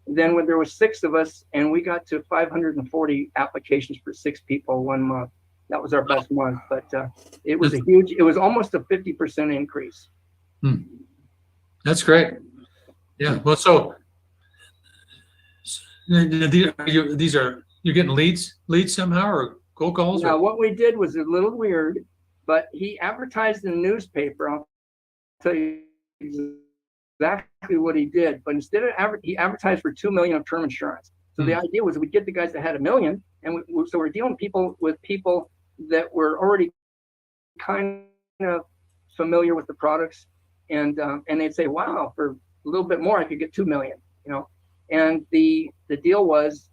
E: then when there was 6 of us and we got to 540 applications for 6 people 1 month. That was our best month, but it was almost a 50% increase.
B: That's great. Yeah. Well, so you're getting leads somehow, or cold calls?
E: Now, what we did was a little weird, but he advertised in the newspaper. I'll tell you exactly what he did. But instead of he advertised for $2 million of term insurance. So the idea was we'd get the guys that had $1 million, and so we're dealing with people that were already kind of familiar with the products, and they'd say, "Wow, for a little bit more, I could get $2 million." And the deal was,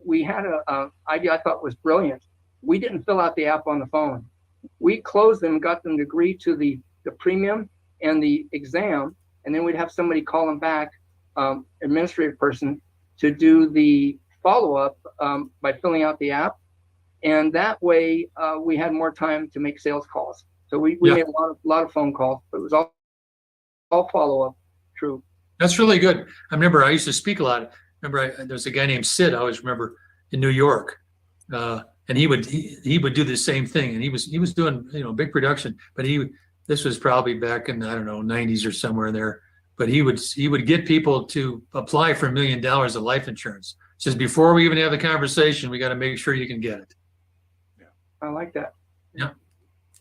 E: we had a idea I thought was brilliant. We didn't fill out the app on the phone. We closed them, got them to agree to the the premium and the exam, and then we'd have somebody call them back, administrative person, to do the follow-up by filling out the app. And that way we had more time to make sales calls. So we made a lot of phone calls, but it was all follow-up. True.
B: That's really good. I remember I used to speak a lot. There's a guy named Sid, I always remember, in New York. And he would do the same thing. And he was doing, big production, but this was probably back in, I don't know, 90s or somewhere there. But he would get people to apply for $1 million of life insurance. Says, before we even have the conversation, we got to make sure you can get it.
E: Yeah. I like that.
B: Yeah.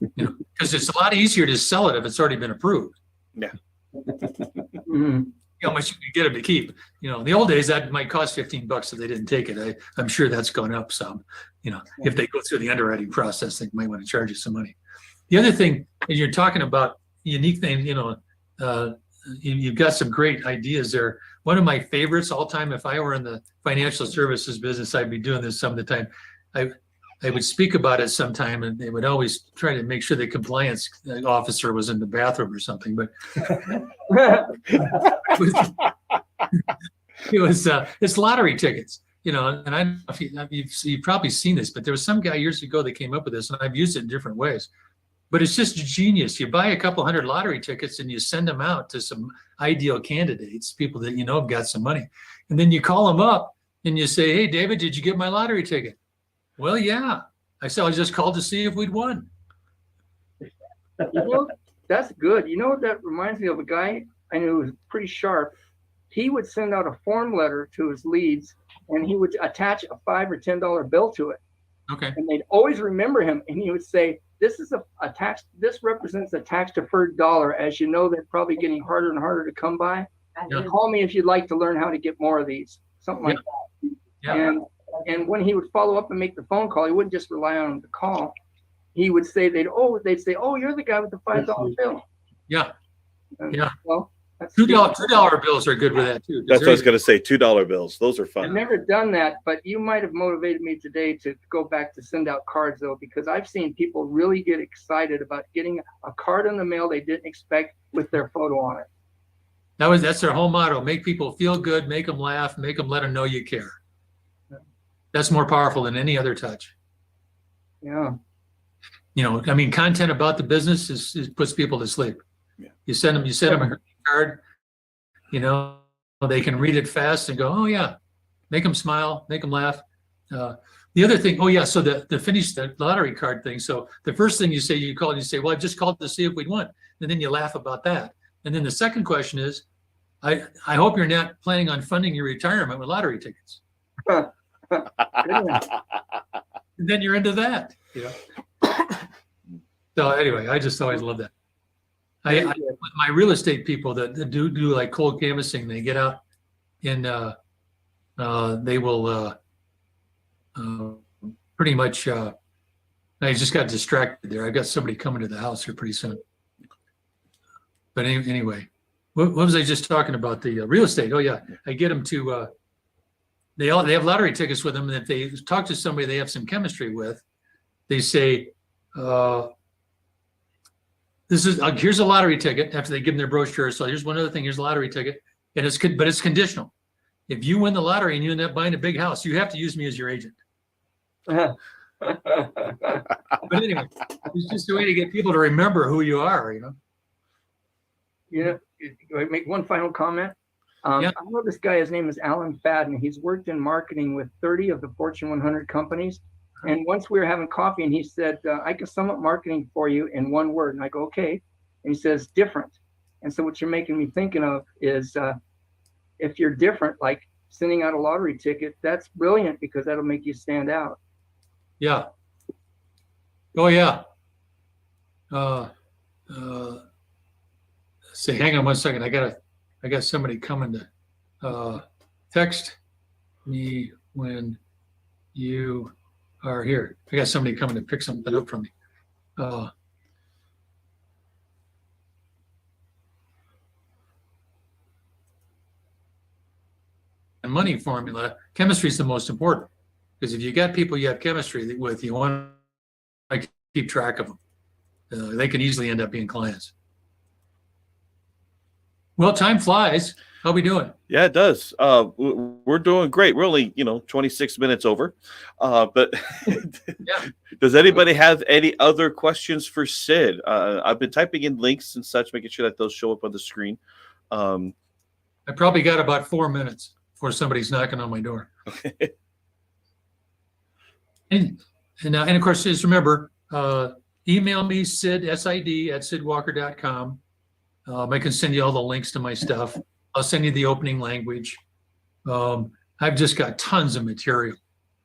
B: Because it's a lot easier to sell it if it's already been approved.
A: Yeah.
E: Mm-hmm.
B: How much you can get them to keep. In the old days, that might cost $15 if they didn't take it. I'm sure that's gone up some. If they go through the underwriting process, they might want to charge you some money. The other thing is you're talking about unique things, you've got some great ideas there. One of my favorites all time, if I were in the financial services business, I'd be doing this some of the time. I would speak about it sometime, and they would always try to make sure the compliance officer was in the bathroom or something. But it's lottery tickets, and I don't know if you've probably seen this, but there was some guy years ago that came up with this, and I've used it in different ways. But it's just genius. You buy a couple hundred lottery tickets and you send them out to some ideal candidates, people that have got some money, and then you call them up and you say, "Hey, David, did you get my lottery ticket?" "Well, yeah." I said, "I just called to see if we'd won."
E: That's good. That reminds me of a guy I knew who was pretty sharp. He would send out a form letter to his leads, and he would attach a $5 or $10 bill to it.
B: Okay.
E: And they'd always remember him, and he would say, "This is a tax. This represents a tax-deferred dollar. As you know, they're probably getting harder and harder to come by.
B: Yeah.
E: Call me if you'd like to learn how to get more of these." Something like that.
B: Yeah.
E: And when he would follow up and make the phone call, he wouldn't just rely on the call. He would say they'd say, "Oh, you're the guy with the $5 bill."
B: Yeah.
E: And,
B: Yeah.
E: Well,
B: $2 bills are good with that too.
A: That's what I was going to say. $2 bills. Those are
E: I've
A: fun.
E: never done that, but you might have motivated me today to go back to send out cards, though, because I've seen people really get excited about getting a card in the mail they didn't expect with their photo on it.
B: That's their whole motto. Make people feel good, make them laugh, make them let them know you care. That's more powerful than any other touch.
E: Yeah.
B: Content about the business is puts people to sleep.
A: Yeah.
B: You send them a card, they can read it fast and go, "Oh yeah," make them smile, make them laugh. The other thing, so the finish the lottery card thing. So the first thing you call and you say, "Well, I just called to see if we'd won," and then you laugh about that. And then the second question is, I hope you're not planning on funding your retirement with lottery tickets. And then you're into that. So anyway, I just always love that. I with my real estate people that do like cold canvassing, they get out and they will pretty much. I just got distracted there. I got somebody coming to the house here pretty soon. But anyway, what was I just talking about? The real estate. Oh yeah, I get them to. They have lottery tickets with them, and if they talk to somebody they have some chemistry with, they say, "This is here's a lottery ticket." After they give them their brochure, so here's one other thing. Here's a lottery ticket, and it's conditional. If you win the lottery and you end up buying a big house, you have to use me as your agent. But anyway, it's just a way to get people to remember who you are.
E: I make one final comment.
B: Yeah.
E: I know this guy, his name is Alan Fadden. He's worked in marketing with 30 of the Fortune 100 companies. And once we were having coffee and he said, "I can sum up marketing for you in one word." And I go, "Okay." And he says, "Different." And so what you're making me thinking of is if you're different, like sending out a lottery ticket, that's brilliant because that'll make you stand out.
B: Yeah. Oh yeah. Say, hang on one second. I got somebody coming to text me when you are here. I got somebody coming to pick something up from me. And money formula, chemistry is the most important because if you got people you have chemistry with, you want to keep track of them. They can easily end up being clients. Well, time flies. How we doing?
A: Yeah, it does. We're doing great. We're only, 26 minutes over. But
B: Yeah.
A: does anybody have any other questions for Sid? I've been typing in links and such, making sure that those show up on the screen.
B: I probably got about 4 minutes before somebody's knocking on my door. And of course, just remember, email me, Sid, SID, at sidwalker.com. I can send you all the links to my stuff. I'll send you the opening language. I've just got tons of material.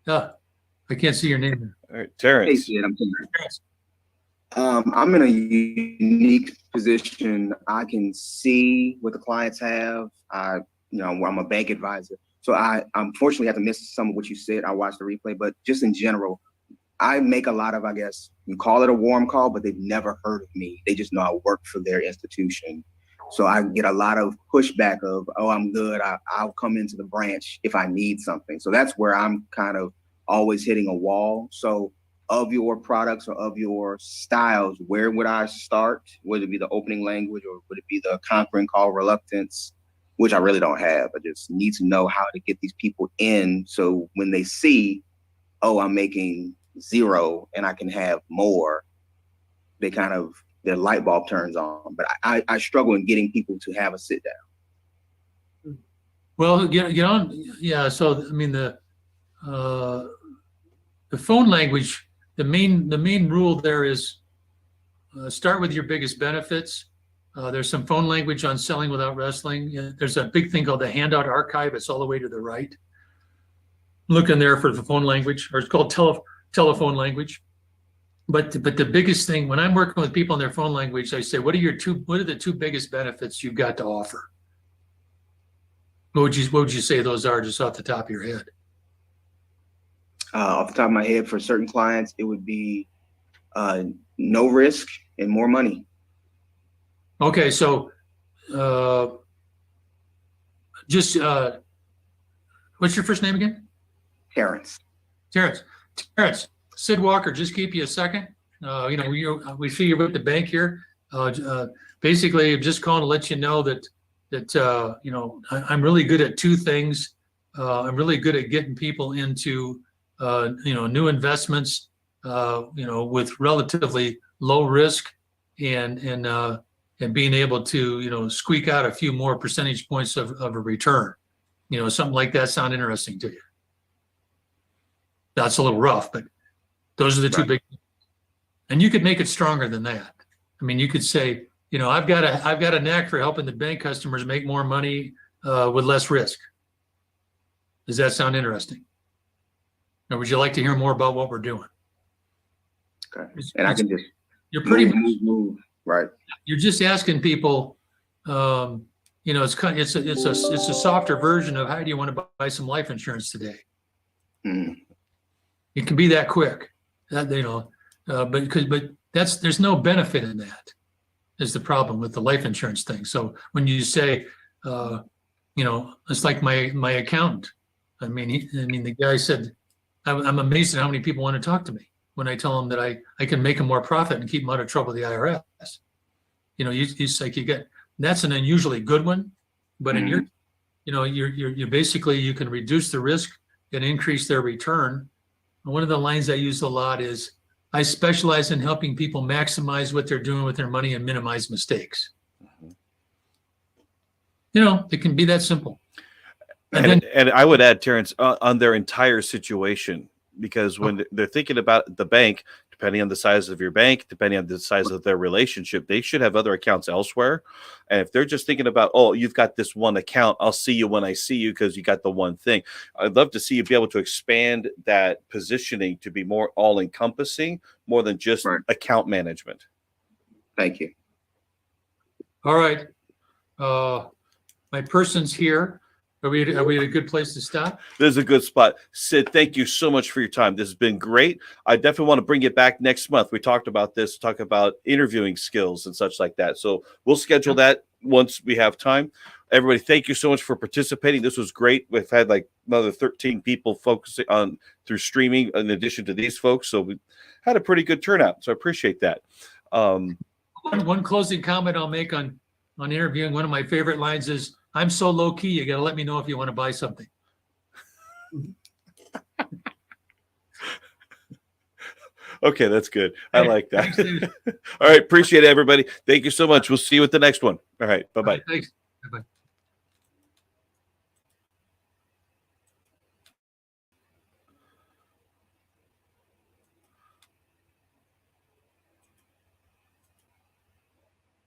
B: I can't see your name there.
A: All right,
F: Hey,
A: Terrence.
F: Sid, I'm in a unique position. I can see what the clients have. I'm a bank advisor. So I unfortunately have to miss some of what you said. I watched the replay, but just in general, I make a lot of, I guess, you call it a warm call, but they've never heard of me. They just know I work for their institution. So I get a lot of pushback of, oh, I'm good. I'll come into the branch if I need something. So that's where I'm kind of always hitting a wall. So of your products or of your styles, where would I start? Would it be the opening language, or would it be the conquering call, reluctance, which I really don't have? I just need to know how to get these people in. So when they see, oh, I'm making 0 and I can have more, they kind of, their light bulb turns on. But I struggle in getting people to have a sit down.
B: Well, get on. Yeah. So, I mean, the phone language, the main rule there is start with your biggest benefits. There's some phone language on selling without wrestling. There's a big thing called the handout archive. It's all the way to the right. Look in there for the phone language, or it's called telephone language. But the biggest thing, when I'm working with people in their phone language, I say, what are the two biggest benefits you've got to offer? What would you say those are, just off the top of your head?
F: Off the top of my head, for certain clients, it would be no risk and more money.
B: Okay, so what's your first name again?
F: Terrence.
B: Terrence, Sid Walker, just keep you a second. We see you're with the bank here. Basically, I'm just calling to let you know that I'm really good at two things. I'm really good at getting people into new investments, with relatively low risk, and being able to squeak out a few more percentage points of a return. Something like that sound interesting to you? That's a little rough, but those are the two big, and you could make it stronger than that. I mean, you could say, I've got a knack for helping the bank customers make more money with less risk. Does that sound interesting? Or would you like to hear more about what we're doing?
F: Okay. And I can just
B: you're pretty
F: move. Right.
B: You're just asking people, it's a softer version of, how do you want to buy some life insurance today?
F: Mm.
B: It can be that quick, but there's no benefit in that, is the problem with the life insurance thing. So when you say, it's like my accountant. I mean, the guy said, I'm amazed at how many people want to talk to me when I tell them that I can make them more profit and keep them out of trouble with the IRS. It's like that's an unusually good one, but in your, you're basically, you can reduce the risk and increase their return. And one of the lines I use a lot is, I specialize in helping people maximize what they're doing with their money and minimize mistakes. It can be that simple.
A: And I would add, Terrence, on their entire situation, because when they're thinking about the bank, depending on the size of your bank, depending on the size of their relationship, they should have other accounts elsewhere. And if they're just thinking about, oh, you've got this one account, I'll see you when I see you because you got the one thing. I'd love to see you be able to expand that positioning to be more all-encompassing, more than just account management.
F: Thank you.
B: All right. My person's here. Are we at a good place to stop?
A: This is a good spot. Sid, thank you so much for your time. This has been great. I definitely want to bring you back next month. We talked about this, talk about interviewing skills and such like that. So we'll schedule that once we have time. Everybody, thank you so much for participating. This was great. We've had like another 13 people focusing on through streaming in addition to these folks. So we had a pretty good turnout. So I appreciate that.
B: One closing comment I'll make on on interviewing, one of my favorite lines is, "I'm so low key, you got to let me know if you want to buy something."
A: Okay, that's good. I like that.
B: Thanks, Dave.
A: All right, appreciate it, everybody. Thank you so much. We'll see you at the next one. All right, bye bye.
B: Thanks. Bye-bye.